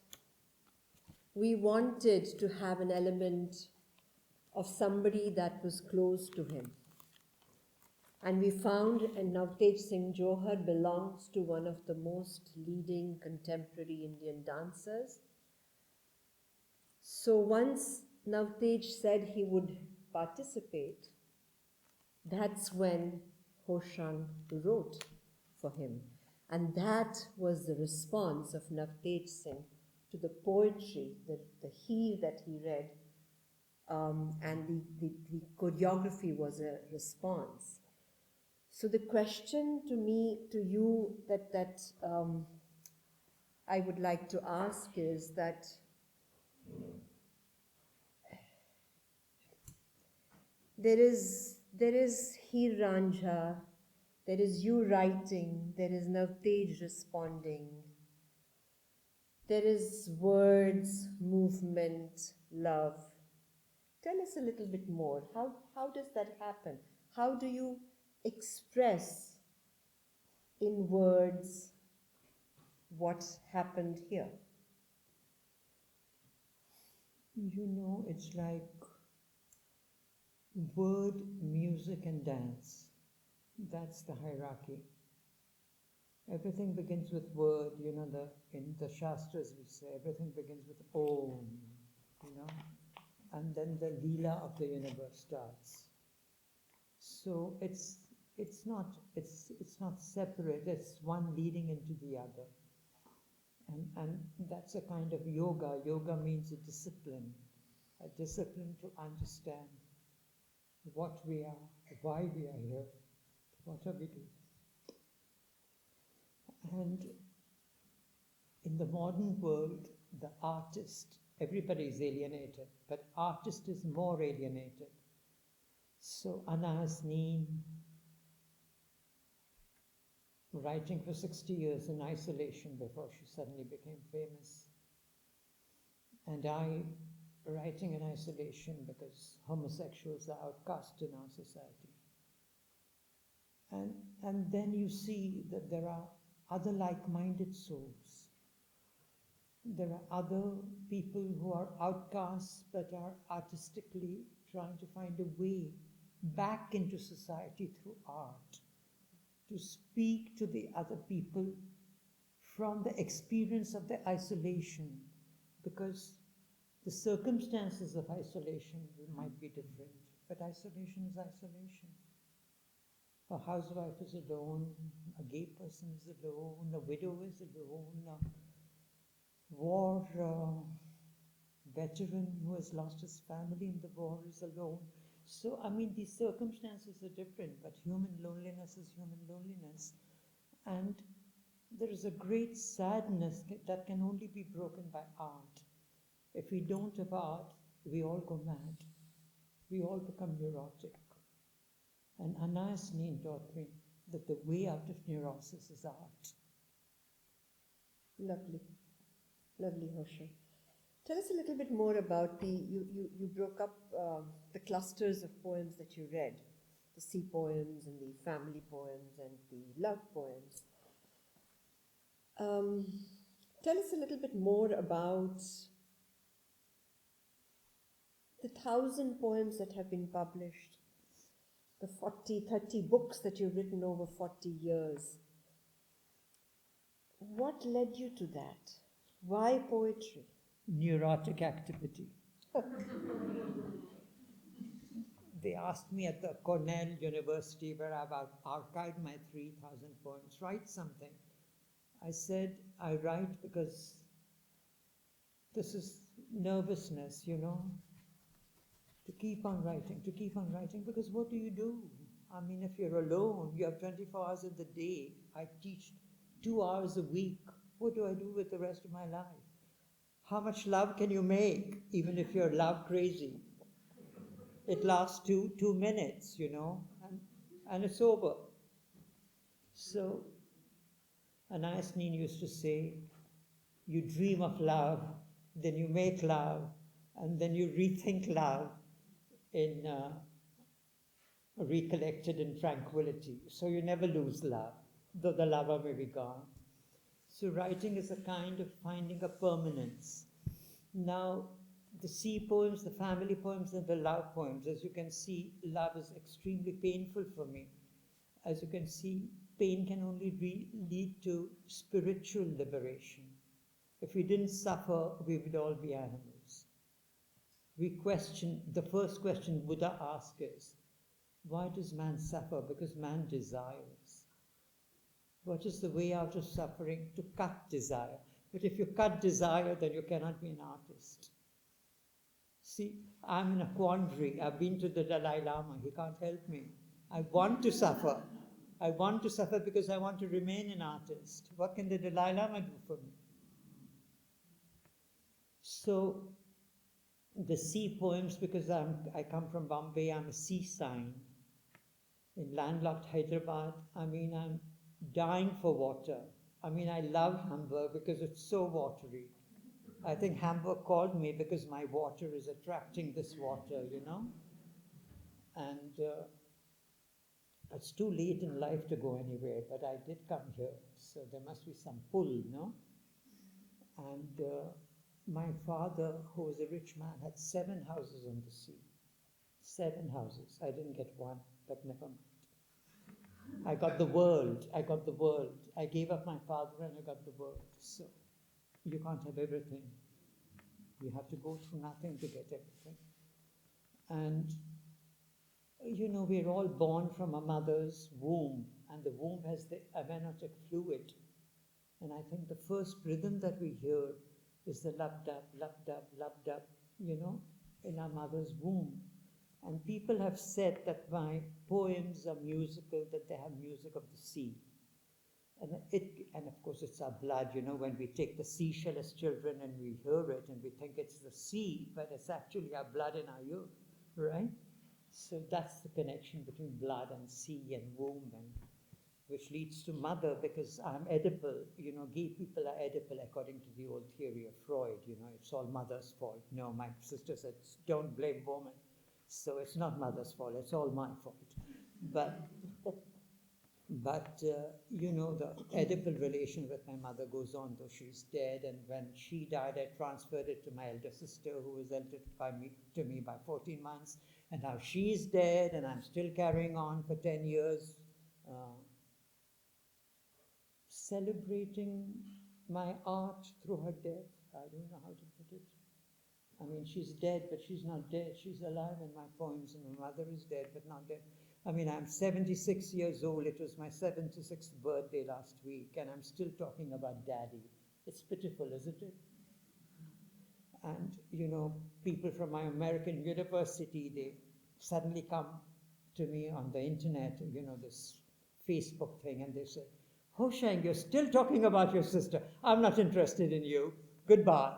we wanted to have an element of somebody that was close to him. And we found Navtej Singh Johar belongs to one of the most leading contemporary Indian dancers. So once Navtej said he would participate, that's when HOSHANG wrote for him. And that was the response of Navtej Singh to the poetry, the heave that he read, and the choreography was a response. So the question to me, to you, that I would like to ask is that there is Heer Ranjha, there is you writing, there is Navtej responding, there is words, movement, love. Tell us a little bit more. How does that happen? How do you express in words what happened here? You know, it's like word, music, and dance. That's the hierarchy. Everything begins with word, you know, in the Shastras we say, everything begins with Om, you know, and then the Leela of the universe starts. So it's not separate, it's one leading into the other. And that's a kind of yoga. Yoga means a discipline to understand what we are, why we are here, what are we doing. And in the modern world, the artist, everybody is alienated, but artist is more alienated. So Anna's Nin, writing for 60 years in isolation before she suddenly became famous. And I, writing in isolation because homosexuals are outcast in our society. And then you see that there are other like-minded souls. There are other people who are outcasts but are artistically trying to find a way back into society through art, to speak to the other people from the experience of their isolation, because the circumstances of isolation might be different, but isolation is isolation. A housewife is alone, a gay person is alone, a widow is alone, a war veteran who has lost his family in the war is alone. So, I mean, these circumstances are different, but human loneliness is human loneliness. And there is a great sadness that can only be broken by art. If we don't have art, we all go mad. We all become neurotic. And Anais Nin taught me that the way out of neurosis is art. Lovely. Lovely, Hosha. Tell us a little bit more about you broke up the clusters of poems that you read, the sea poems and the family poems and the love poems. Tell us a little bit more about the 1,000 poems that have been published, the 30 books that you've written over 40 years. What led you to that? Why poetry? Neurotic activity. They asked me at the Cornell University, where I've archived my 3,000 poems, write something. I said, I write because this is nervousness, you know, to keep on writing, because what do you do? I mean, if you're alone, you have 24 hours in the day. I teach 2 hours a week. What do I do with the rest of my life? How much love can you make, even if you're love crazy? It lasts two minutes, you know, and it's over. So, Anais Nin used to say, you dream of love, then you make love, and then you rethink love in recollected in tranquility. So you never lose love, though the lover may be gone. So writing is a kind of finding a permanence. Now, the sea poems, the family poems, and the love poems, as you can see, love is extremely painful for me. As you can see, pain can only lead to spiritual liberation. If we didn't suffer, we would all be animals. We question, the first question Buddha asked is, why does man suffer? Because man desires. What is the way out of suffering? To cut desire. But if you cut desire, then you cannot be an artist. See, I'm in a quandary. I've been to the Dalai Lama. He can't help me. I want to suffer. I want to suffer because I want to remain an artist. What can the Dalai Lama do for me? So, the sea poems, because I come from Bombay, I'm a sea sign. In landlocked Hyderabad, I mean, I'm dying for water. I mean, I love Hamburg because it's so watery. I think Hamburg called me because my water is attracting this water, you know. And it's too late in life to go anywhere, but I did come here, so there must be some pull, no? And my father, who was a rich man, had 7 houses on the sea. 7 houses. I didn't get one, but never mind. I got the world. I got the world. I gave up my father and I got the world. So you can't have everything. You have to go through nothing to get everything. And you know, we're all born from a mother's womb, and the womb has the amniotic fluid. And I think the first rhythm that we hear is the lub-dub, lub-dub, lub-dub, you know, in our mother's womb. And people have said that my poems are musical, that they have music of the sea. And of course it's our blood, you know, when we take the seashell as children and we hear it and we think it's the sea, but it's actually our blood in our ear, right? So that's the connection between blood and sea and womb, and which leads to mother, because I'm edible. You know, gay people are edible according to the old theory of Freud. You know, it's all mother's fault. No, my sister said, don't blame woman. So it's not mother's fault, it's all my fault. But you know, the edible relation with my mother goes on, though she's dead. And when she died, I transferred it to my elder sister, who was elder to me by 14 months. And now she's dead, and I'm still carrying on for 10 years, celebrating my art through her death. I don't know how to put it. I mean, she's dead, but she's not dead. She's alive in my poems, and my mother is dead, but not dead. I mean, I'm 76 years old. It was my 76th birthday last week, and I'm still talking about Daddy. It's pitiful, isn't it? And, you know, people from my American university, they suddenly come to me on the internet, you know, this Facebook thing, and they say, HOSHANG, you're still talking about your sister. I'm not interested in you. Goodbye.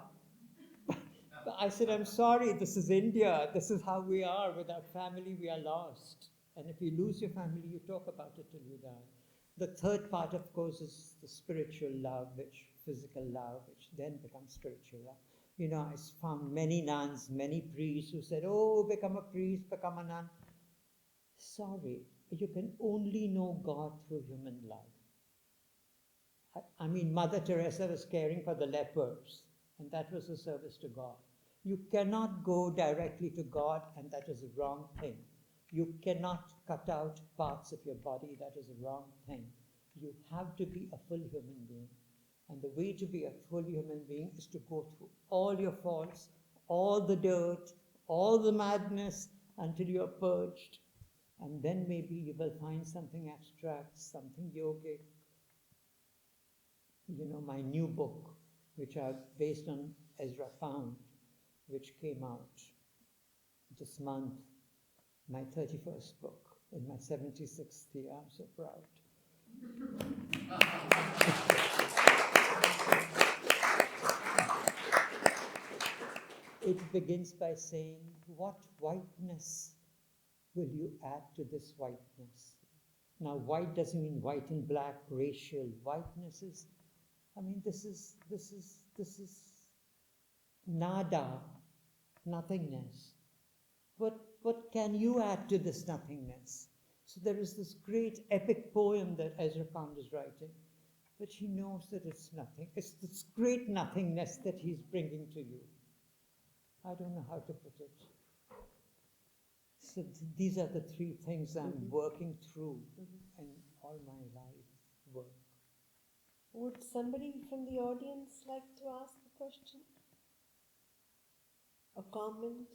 I said, I'm sorry, this is India. This is how we are. Without family, we are lost. And if you lose your family, you talk about it till you die. The third part, of course, is the spiritual love, which physical love, which then becomes spiritual love. You know, I found many nuns, many priests who said, oh, become a priest, become a nun. Sorry, you can only know God through human love. I mean, Mother Teresa was caring for the lepers, and that was a service to God. You cannot go directly to God, and that is a wrong thing. You cannot cut out parts of your body, that is a wrong thing. You have to be a full human being. And the way to be a full human being is to go through all your faults, all the dirt, all the madness, until you're purged. And then maybe you will find something abstract, something yogic. You know, my new book, which I've based on Ezra Pound, which came out this month, my 31st book, in my 76th year. I'm so proud. It begins by saying, what whiteness will you add to this whiteness? Now, white doesn't mean white and black, racial. Whiteness is, I mean, this is nada, nothingness. What can you add to this nothingness? So there is this great epic poem that Ezra Pound is writing, but he knows that it's nothing. It's this great nothingness that he's bringing to you. I don't know how to put it. So these are the three things I'm working through in all my life work. Would somebody from the audience like to ask a question? A comment?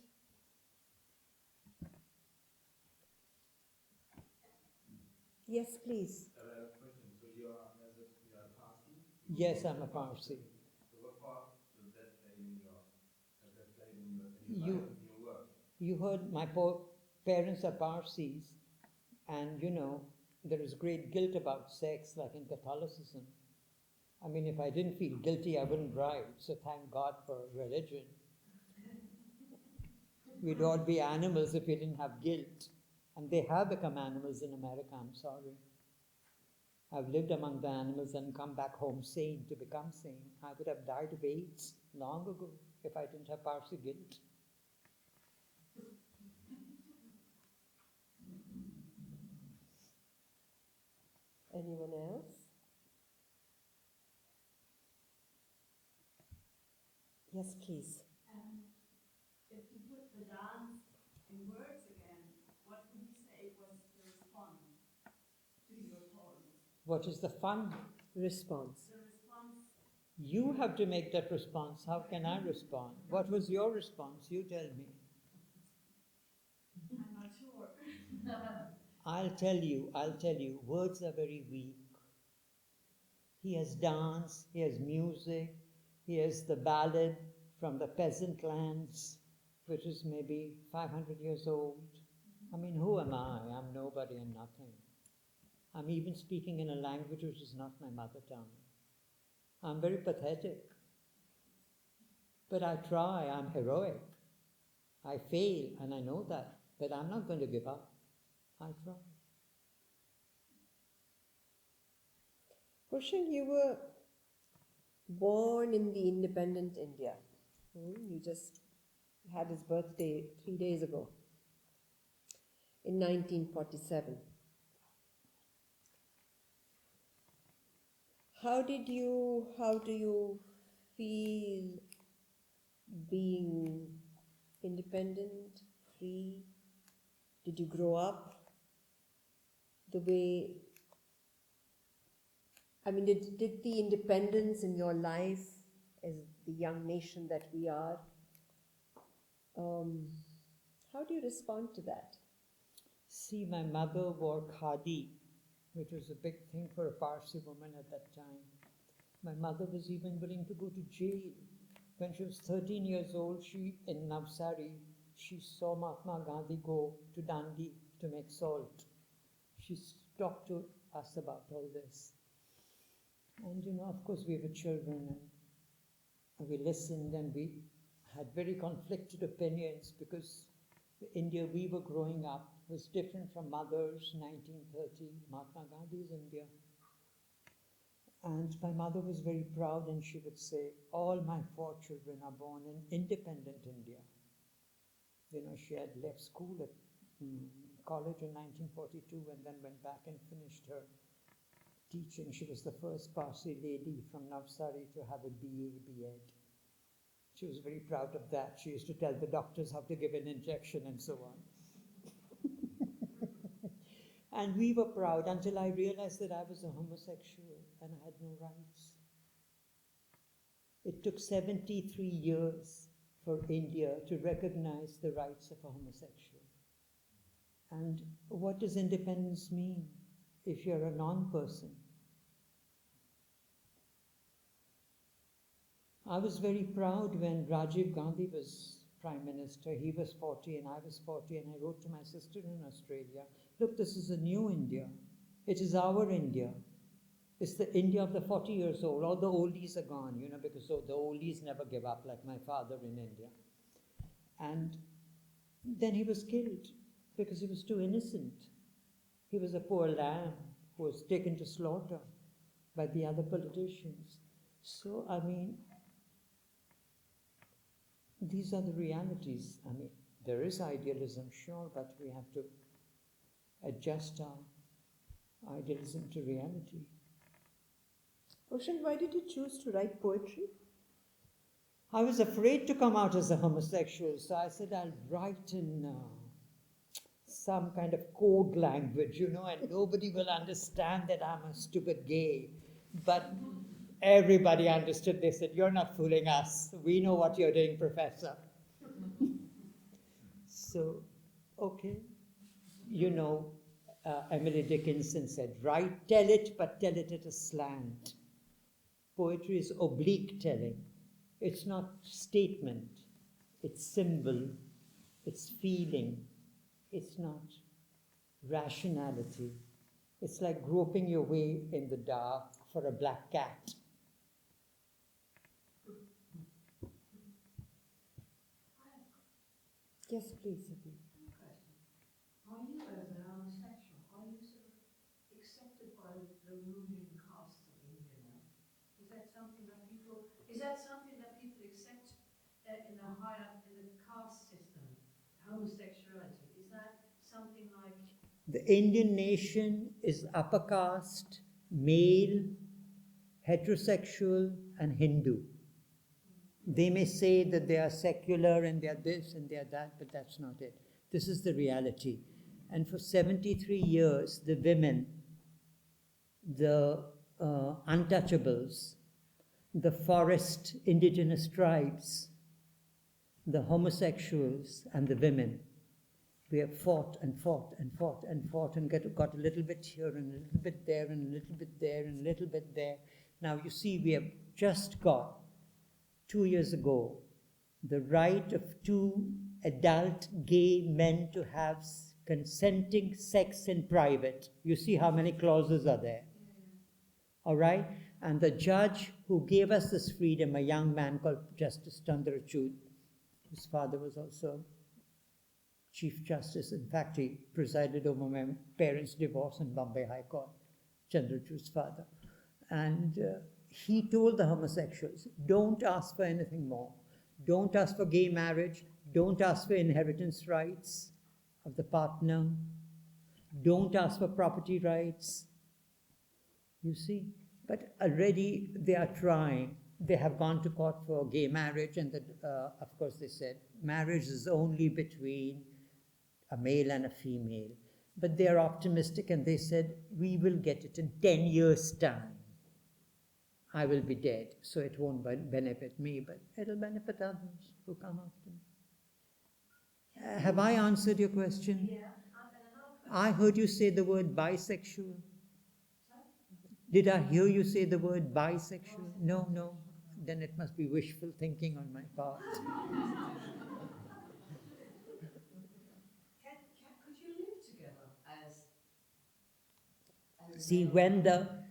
Yes, please. I have a question. So you are a Parsi? Yes, I'm a Parsi. So what part does that play in your work? You heard my parents are Parsis, and you know, there is great guilt about sex, like in Catholicism. I mean, if I didn't feel guilty, I wouldn't write, so thank God for religion. We'd all be animals if we didn't have guilt. And they have become animals in America, I'm sorry. I've lived among the animals and come back home sane to become sane. I would have died of AIDS long ago if I didn't have Parsi guilt. Anyone else? Yes, please. If you put the dance in words again, what would you say was the response to your What is the fun? Response. The response, You have to make that response. How can I respond? What was your response? You tell me. I'm not sure. I'll tell you. Words are very weak. He has dance, he has music, he has the ballad from the peasant lands, which is maybe 500 years old. I mean, who am I? I'm nobody and nothing. I'm even speaking in a language which is not my mother tongue. I'm very pathetic. But I try, I'm heroic. I fail, and I know that, but I'm not going to give up. I try. HOSHANG, you were born in the independent India. You just had his birthday 3 days ago, in 1947. How do you feel being independent, free? Did you grow up the way, I mean, did the independence in your life as the young nation that we are, how do you respond to that? See, my mother wore khadi, which was a big thing for a Parsi woman at that time. My mother was even willing to go to jail. When she was 13 years old, in Navsari, she saw Mahatma Gandhi go to Dandi to make salt. She talked to us about all this. And of course we were children and we listened and we had very conflicted opinions because the India we were growing up was different from mother's 1930, Mahatma Gandhi's India. And my mother was very proud and she would say, all my 4 children are born in independent India. She had left school at college in 1942 and then went back and finished her teaching. She was the first Parsi lady from Navsari to have a BA, B.Ed. She was very proud of that. She used to tell the doctors how to give an injection and so on. And we were proud until I realized that I was a homosexual and I had no rights. It took 73 years for India to recognize the rights of a homosexual. And what does independence mean if you're a non-person? I was very proud when Rajiv Gandhi was Prime Minister. He was 40 and I was 40, and I wrote to my sister in Australia, look, this is a new India. It is our India. It's the India of the 40 years old. All the oldies are gone, because the oldies never give up, like my father in India. And then he was killed because he was too innocent. He was a poor lamb who was taken to slaughter by the other politicians. So, these are the realities. There is idealism, sure, but we have to adjust our idealism to reality. HOSHANG, why did you choose to write poetry? I was afraid to come out as a homosexual, so I said I'll write in some kind of code language, and nobody will understand that I'm a stupid gay. But everybody understood. They said, you're not fooling us. We know what you're doing, Professor. So, okay. Emily Dickinson said, tell it, but tell it at a slant. Poetry is oblique telling. It's not statement. It's symbol. It's feeling. It's not rationality. It's like groping your way in the dark for a black cat. Yes, please. Are you, as a homosexual, are you sort of accepted by the ruling caste of India now? Is that something that people accept in the caste system, homosexuality? Is that something like... The Indian nation is upper caste, male, heterosexual, and Hindu. They may say that they are secular and they are this and they are that, but that's not it. This is the reality. And for 73 years, the women the untouchables, the forest indigenous tribes, the homosexuals, and the women. We have fought and fought and fought and fought and got a little bit here and a little bit there and a little bit there and a little bit there. Now you see, we have just got, 2 years ago, the right of 2 adult gay men to have consenting sex in private. You see how many clauses are there. All right? And the judge who gave us this freedom, a young man called Justice Chandrachud, his father was also Chief Justice. In fact, he presided over my parents' divorce in Bombay High Court, Chandrachud's father. And he told the homosexuals, don't ask for anything more. Don't ask for gay marriage. Don't ask for inheritance rights of the partner. Don't ask for property rights. You see? But already they are trying. They have gone to court for gay marriage, and of course they said marriage is only between a male and a female. But they are optimistic, and they said, we will get it in 10 years' time. I will be dead, so it won't benefit me, but it'll benefit others who come after me. Have I answered your question? Yeah. I heard you say the word bisexual. Did I hear you say the word bisexual? No, no. Then it must be wishful thinking on my part. Could you live together as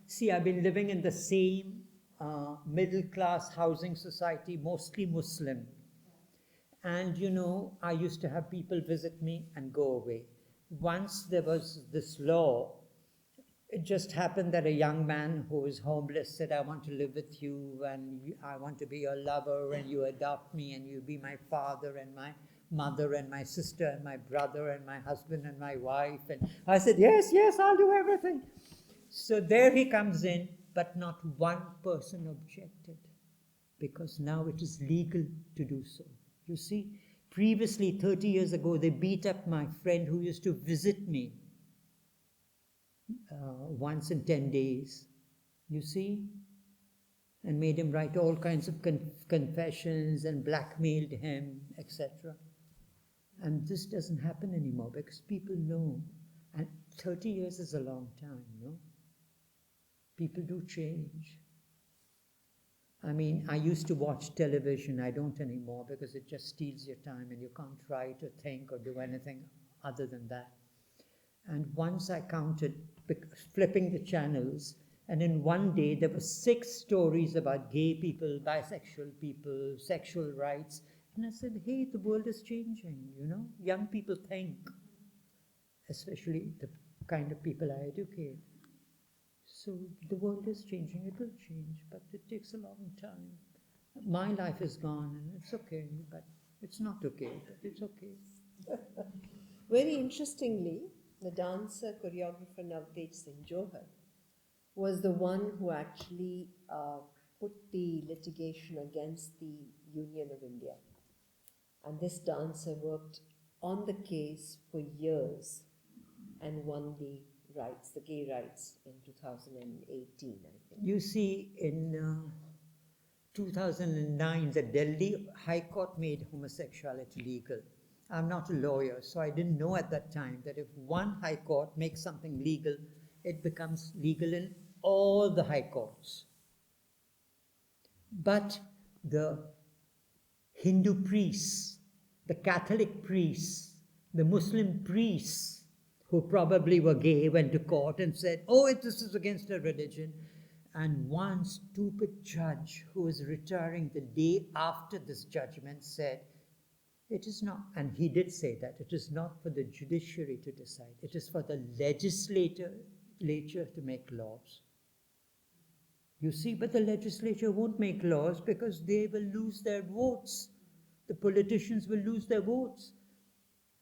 See, I've been living in the same middle-class housing society, mostly Muslim. And, you know, I used to have people visit me and go away. Once there was this law, it just happened that a young man who was homeless said, I want to live with you, and I want to be your lover, and you adopt me, and you be my father and my mother and my sister and my brother and my husband and my wife. And I said, yes, yes, I'll do everything. So there he comes in, but not one person objected, because now it is legal to do so. You see, previously, 30 years ago, they beat up my friend who used to visit me once in 10 days, you see, and made him write all kinds of confessions and blackmailed him, etc. And this doesn't happen anymore because people know, and 30 years is a long time, no? People do change. I mean, I used to watch television. I don't anymore because it just steals your time and you can't write or think or do anything other than that. And once I counted, flipping the channels, and in one day there were 6 stories about gay people, bisexual people, sexual rights. And I said, hey, the world is changing, you know? Young people think, especially the kind of people I educate. So the world is changing, it will change, but it takes a long time. My life is gone and it's okay, but it's not okay, but it's okay. Very interestingly, the dancer, choreographer Navtej Singh Johar was the one who actually put the litigation against the Union of India. And this dancer worked on the case for years and won the rights, the gay rights, in 2018, I think. You see, in 2009, the Delhi High Court made homosexuality legal. I'm not a lawyer, so I didn't know at that time that if one high court makes something legal, it becomes legal in all the high courts. But the Hindu priests, the Catholic priests, the Muslim priests, who probably were gay, went to court and said, oh, this is against our religion. And one stupid judge who was retiring the day after this judgment said, it is not, and he did say that, it is not for the judiciary to decide. It is for the legislature to make laws. You see, but the legislature won't make laws because they will lose their votes. The politicians will lose their votes.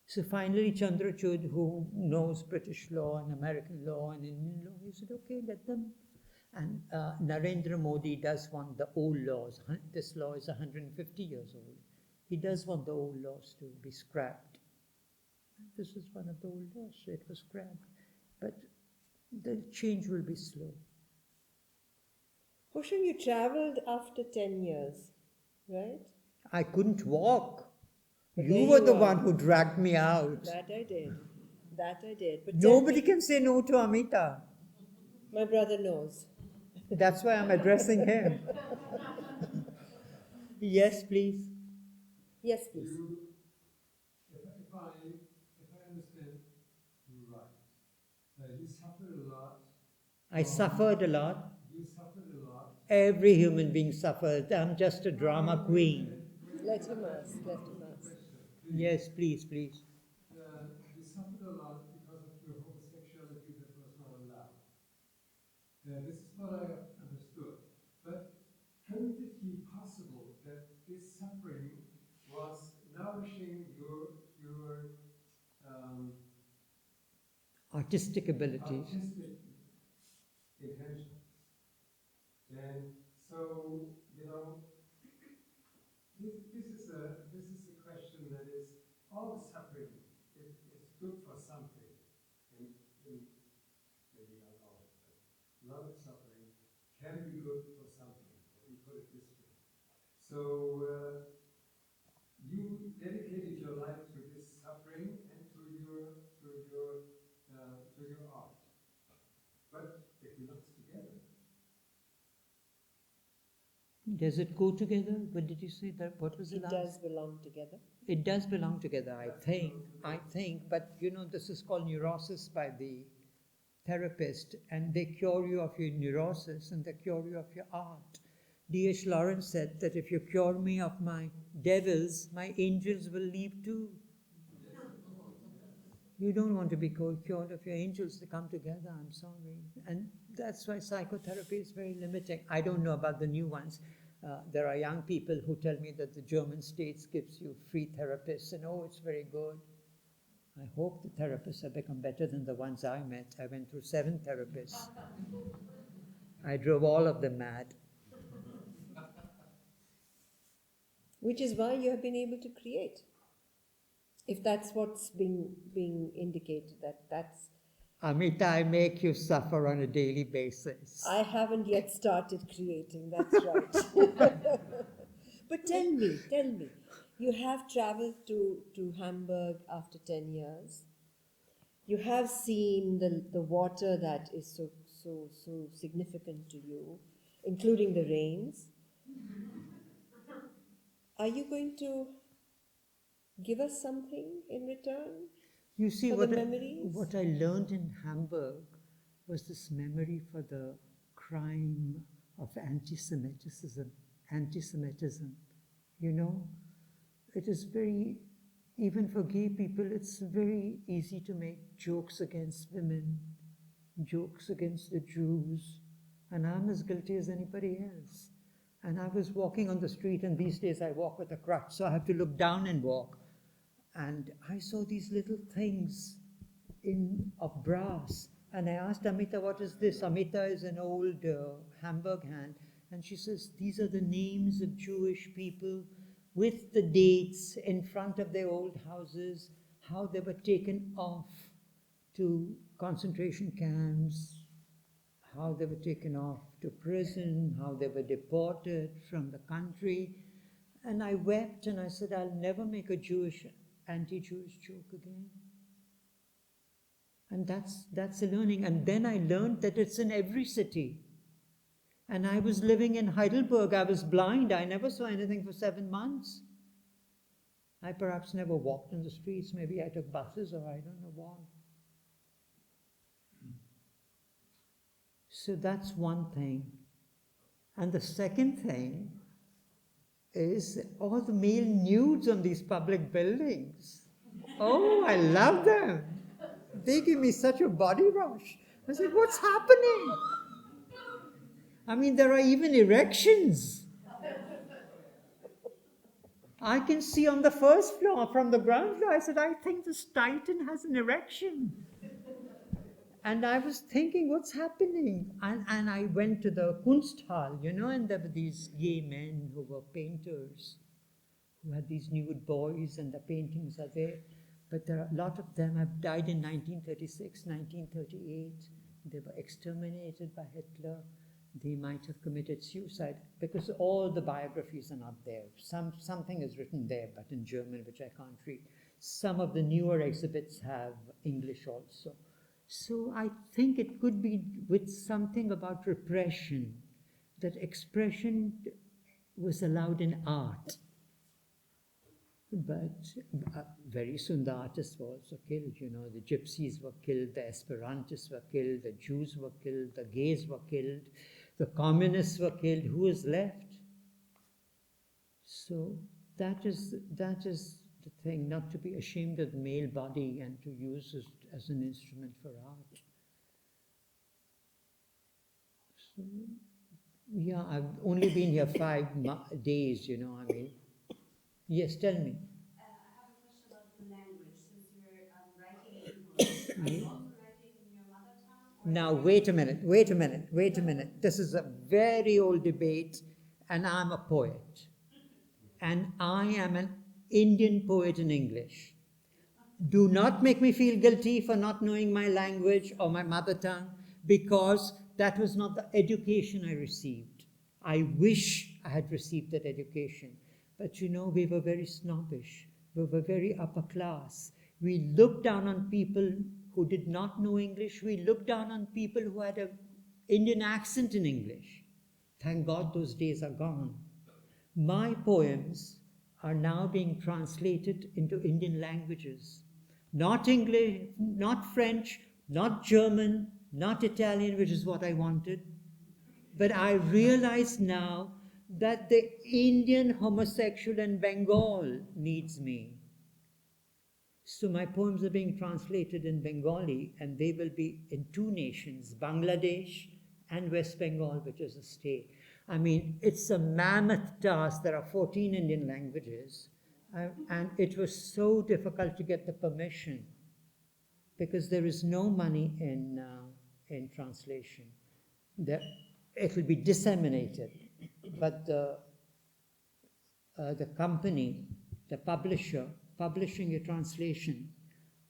So finally, Chandrachud, who knows British law and American law and Indian law, he said, okay, let them. And Narendra Modi does want the old laws. This law is 150 years old. He does want the old laws to be scrapped. This is one of the old laws, so it was scrapped. But the change will be slow. Hoshan, you traveled after 10 years, right? I couldn't walk. But You there were you the are. one who dragged me out. That I did. That I did. But Nobody tell me, can say no to Amita. my brother knows. That's why I'm addressing him. Yes, please. Yes, please. You, if I understand you right, you suffered a lot. I suffered a lot. You suffered a lot. Every human being suffers. I'm just a drama queen. Let him ask. Let him ask. Yes, please, please. You suffered a lot because of your homosexuality that was not allowed. This is what I understood. But couldn't it be possible that this suffering was nourishing your Artistic abilities. artistic intentions? And so, you know, this is a question that is all the suffering is good for something, and maybe not all, but a lot of suffering can be good for something. Let me put it this way. So you dedicated your life to this suffering and to your art, but it belongs together. Does it go together? What did you say? That what was the It last? does belong together. It does belong together, I think. But you know, this is called neurosis by the therapist, and they cure you of your neurosis and they cure you of your art. D.H. Lawrence said that if you cure me of my devils, my angels will leave too. You don't want to be cured of your angels, they come together, I'm sorry. And that's why psychotherapy is very limiting. I don't know about the new ones. There are young people who tell me that the German states gives you free therapists, and oh, it's very good. I hope the therapists have become better than the ones I met. I went through 7 therapists. I drove all of them mad. Which is why you have been able to create. If that's what's being indicated, that's... Amita, I make you suffer on a daily basis. I haven't yet started creating, that's right. But tell me, you have traveled to Hamburg after 10 years. You have seen the water that is so significant to you, including the rains. Are you going to give us something in return? You see, For the memories? what I learned in Hamburg was this memory for the crime of anti-Semitism. You know, it is very, even for gay people, it's very easy to make jokes against women, jokes against the Jews, and I'm as guilty as anybody else. And I was walking on the street, and these days I walk with a crutch, so I have to look down and walk. And I saw these little things of brass. And I asked Amita, what is this? Amita is an old Hamburg hand. And she says, these are the names of Jewish people with the dates in front of their old houses, how they were taken off to concentration camps, how they were taken off to prison, how they were deported from the country. And I wept and I said, I'll never make a anti-Jewish joke again. And that's a learning. And then I learned that it's in every city. And I was living in Heidelberg. I was blind. I never saw anything for 7 months. I perhaps never walked in the streets. Maybe I took buses or I don't know what. So that's one thing. And the second thing is all the male nudes on these public buildings. Oh, I love them. They give me such a body rush. I said, what's happening? I mean, there are even erections. I can see on the first floor, from the ground floor. I said, I think this Titan has an erection. And I was thinking, what's happening? And I went to the Kunsthal, you know, and there were these gay men who were painters, who had these nude boys, and the paintings are there. But there are a lot of them have died in 1936, 1938. they were exterminated by Hitler. They might have committed suicide, because all the biographies are not there. Something is written there, but in German, which I can't read. Some of the newer exhibits have English also. So I think it could be with something about repression, that expression was allowed in art. But very soon the artists were also killed. You know, the gypsies were killed, the Esperantists were killed, the Jews were killed, the gays were killed, the communists were killed. Who is left? So that is the thing, not to be ashamed of the male body and to use it as an instrument for art. So, yeah, I've only been here 5 days, you know, I mean. Yes, tell me. I have a question about the language. Since you're writing in English, are you also writing in your mother tongue? Now, wait a minute. This is a very old debate, and I'm a poet. And I am an Indian poet in English. Do not make me feel guilty for not knowing my language or my mother tongue, because that was not the education I received. I wish I had received that education. But you know, we were very snobbish. We were very upper class. We looked down on people who did not know English. We looked down on people who had an Indian accent in English. Thank God those days are gone. My poems are now being translated into Indian languages. Not English, not French, not German, not Italian, which is what I wanted. But I realize now that the Indian homosexual in Bengal needs me. So my poems are being translated in Bengali, and they will be in 2 nations, Bangladesh and West Bengal, which is a state. I mean, it's a mammoth task. There are 14 Indian languages, and it was so difficult to get the permission, because there is no money in translation. It will be disseminated, but the company, the publisher, publishing a translation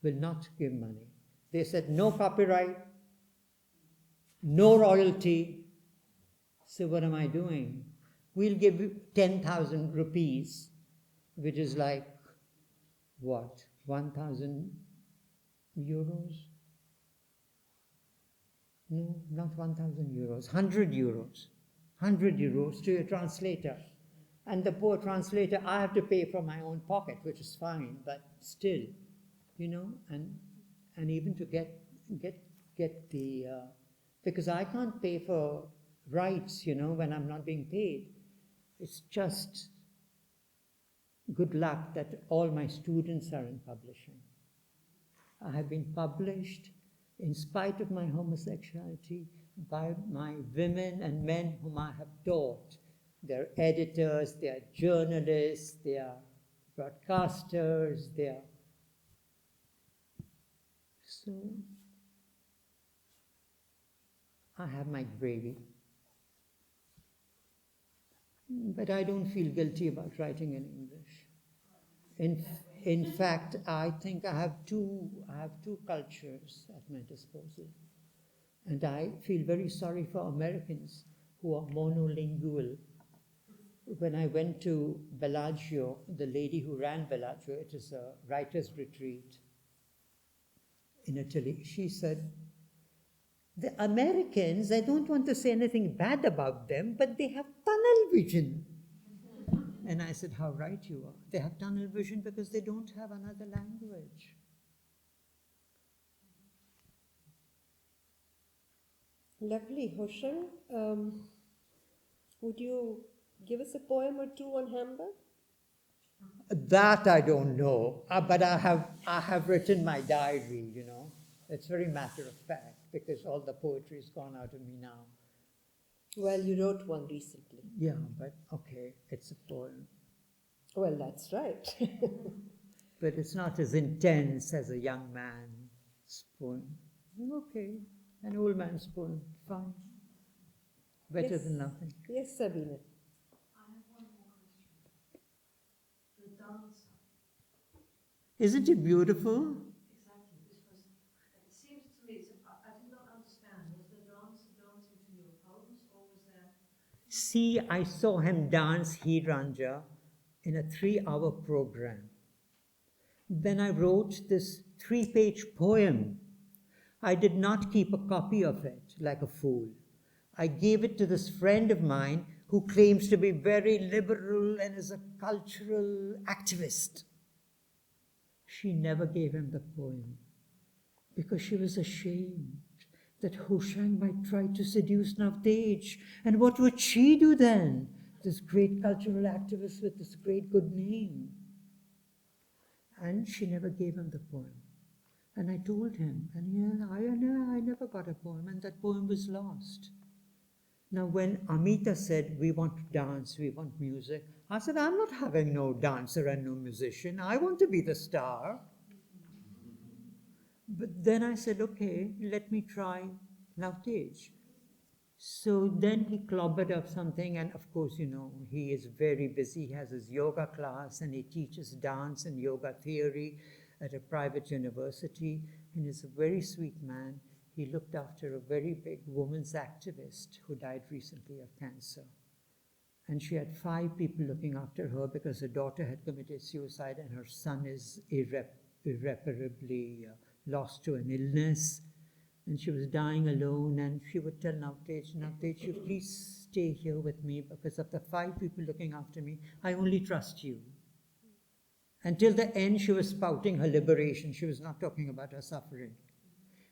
will not give money. They said no copyright, no royalty. So what am I doing? We'll give you 10,000 rupees, which is like, what, 1,000 euros? No, not 1,000 euros, 100 euros. 100 euros to a translator. And the poor translator, I have to pay from my own pocket, which is fine, but still, you know, and even to get the, because I can't pay for rights, you know, when I'm not being paid. It's just good luck that all my students are in publishing. I have been published in spite of my homosexuality by my women and men whom I have taught. They're editors, they're journalists, they are broadcasters, they are. So I have my gravy. But I don't feel guilty about writing in English. In fact, I think I have two cultures at my disposal. And I feel very sorry for Americans who are monolingual. When I went to Bellagio, the lady who ran Bellagio, it is a writer's retreat in Italy, she said, the Americans, I don't want to say anything bad about them, but they have tunnel vision. And I said, how right you are. They have tunnel vision because they don't have another language. Lovely. HOSHANG, would you give us a poem or two on Hamburg? That I don't know, but I have written my diary, you know. It's very matter of fact, because all the poetry has gone out of me now. Well, you wrote one recently. Yeah, but okay, it's a poem. Well, that's right. But it's not as intense as a young man's poem. Okay, an old man's poem, fine. Better than nothing. Yes, Sabina. I have one more question. The dancer. Isn't it beautiful? Exactly. This was. It seems to me. I did not understand See, I saw him dance Hiranja in a 3-hour program. Then I wrote this 3-page poem. I did not keep a copy of it like a fool. I gave it to this friend of mine who claims to be very liberal and is a cultural activist. She never gave him the poem because she was ashamed that HOSHANG might try to seduce Navtej. And what would she do then? This great cultural activist with this great good name. And she never gave him the poem. And I told him, and I never got a poem, and that poem was lost. Now, when Amita said, we want to dance, we want music, I said, I'm not having no dancer and no musician. I want to be the star. But then I said, okay, let me try Navtej. So then he clobbered up something, and of course, you know, he is very busy. He has his yoga class, and he teaches dance and yoga theory at a private university, and is a very sweet man. He looked after a very big women's activist who died recently of cancer. And she had 5 people looking after her because her daughter had committed suicide and her son is irreparably lost to an illness. And she was dying alone, and she would tell Navtej, you please stay here with me because of the 5 people looking after me, I only trust you. Until the end, she was spouting her liberation. She was not talking about her suffering.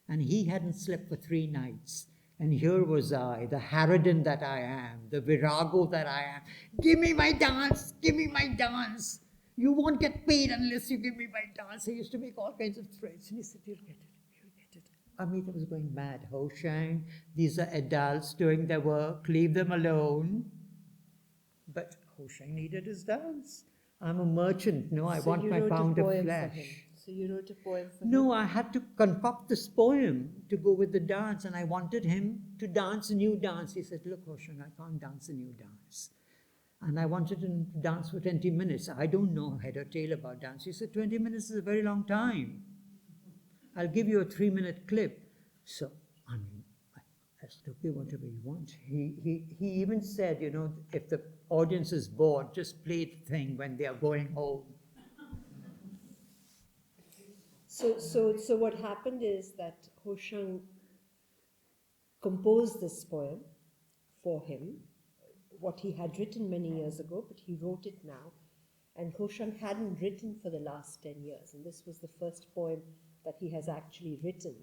And he hadn't slept for 3 nights. And here was I, the harridan that I am, the virago that I am. Give me my dance, give me my dance. You won't get paid unless you give me my dance. I used to make all kinds of threats. And he said, you'll get it, you'll get it. Amita was going mad. HOSHANG, these are adults doing their work, leave them alone. But HOSHANG needed his dance. I'm a merchant, no, I want my pound of flesh. So you wrote a poem for him? No, I had to concoct this poem to go with the dance, and I wanted him to dance a new dance. He said, look, HOSHANG, I can't dance a new dance. And I wanted him to dance for 20 minutes. I don't know head or tail about dance. He said, 20 minutes is a very long time. I'll give you a 3-minute clip. So, I mean, I said, okay, whatever you want. He even said, you know, if the audience is bored, just play the thing when they are going home. So what happened is that HOSHANG composed this poem for him, what he had written many years ago, but he wrote it now. And HOSHANG hadn't written for the last 10 years, and this was the first poem that he has actually written.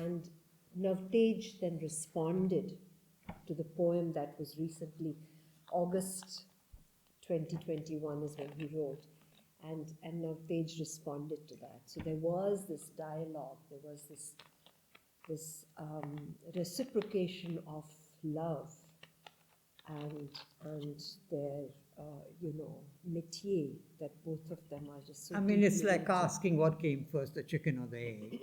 And Navtej then responded to the poem that was recently, August 2021 is when he wrote, and Navtej responded to that. So there was this dialogue, there was this reciprocation of love and their métier that both of them are just so I mean, it's deeply like into. asking what came first, the chicken or the egg.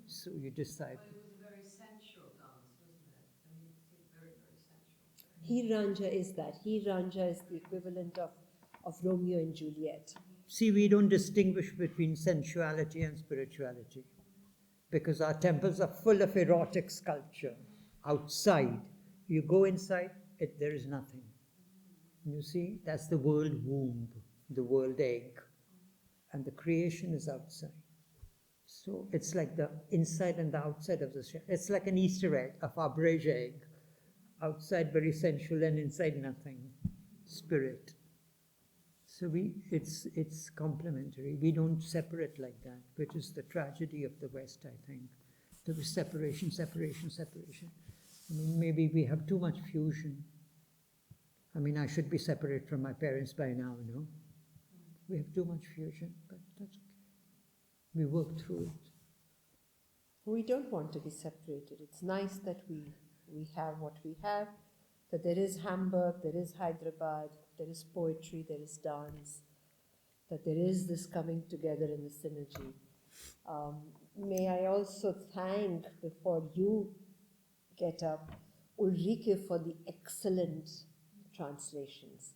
So you decide. But it was a very sensual dance, wasn't it? I mean, it seemed very, very sensual. Hiranja is that. Hiranja is the equivalent of Romeo and Juliet. See, we don't distinguish between sensuality and spirituality because our temples are full of erotic sculpture outside. You go inside, there is nothing. You see, that's the world womb, the world egg, and the creation is outside. So it's like the inside and the outside of the shell. It's like an Easter egg, a Faberge egg. Outside very sensual and inside nothing, spirit. So it's complementary. We don't separate like that, which is the tragedy of the West, I think. There is separation. I mean, maybe we have too much fusion. I mean, I should be separate from my parents by now, no? We have too much fusion, but that's okay. We work through it. We don't want to be separated. It's nice that we have what we have, that there is Hamburg, there is Hyderabad, there is poetry, there is dance, that there is this coming together in the synergy. May I also thank, before you get up, Ulrike for the excellent translations.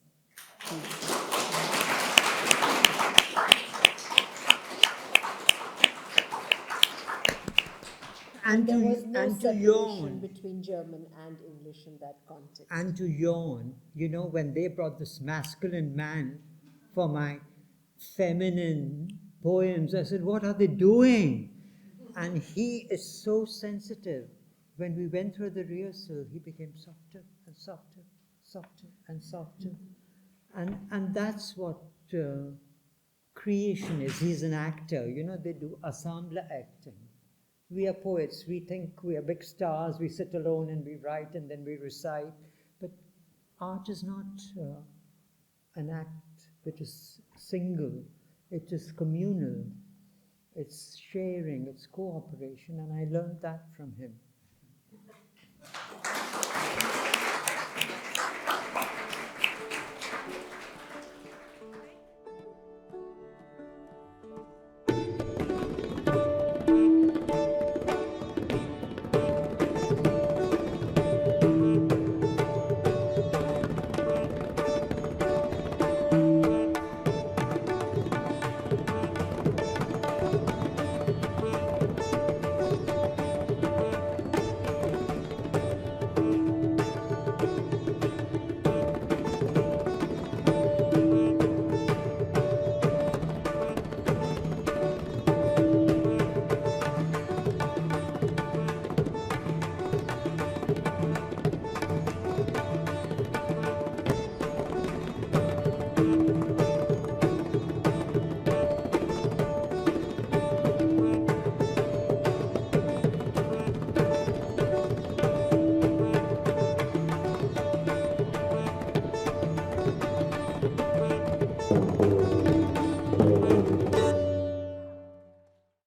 And there to, was no and to separation yawn. between German and English in that context. And to yawn, you know, when they brought this masculine man for my feminine poems, I said, what are they doing? And he is so sensitive. When we went through the rehearsal, he became softer and softer, softer and softer. And that's what creation is. He's an actor. You know, they do ensemble acting. We are poets. We think we are big stars. We sit alone and we write and then we recite. But art is not an act which is single. It is communal. It's sharing. It's cooperation. And I learned that from him.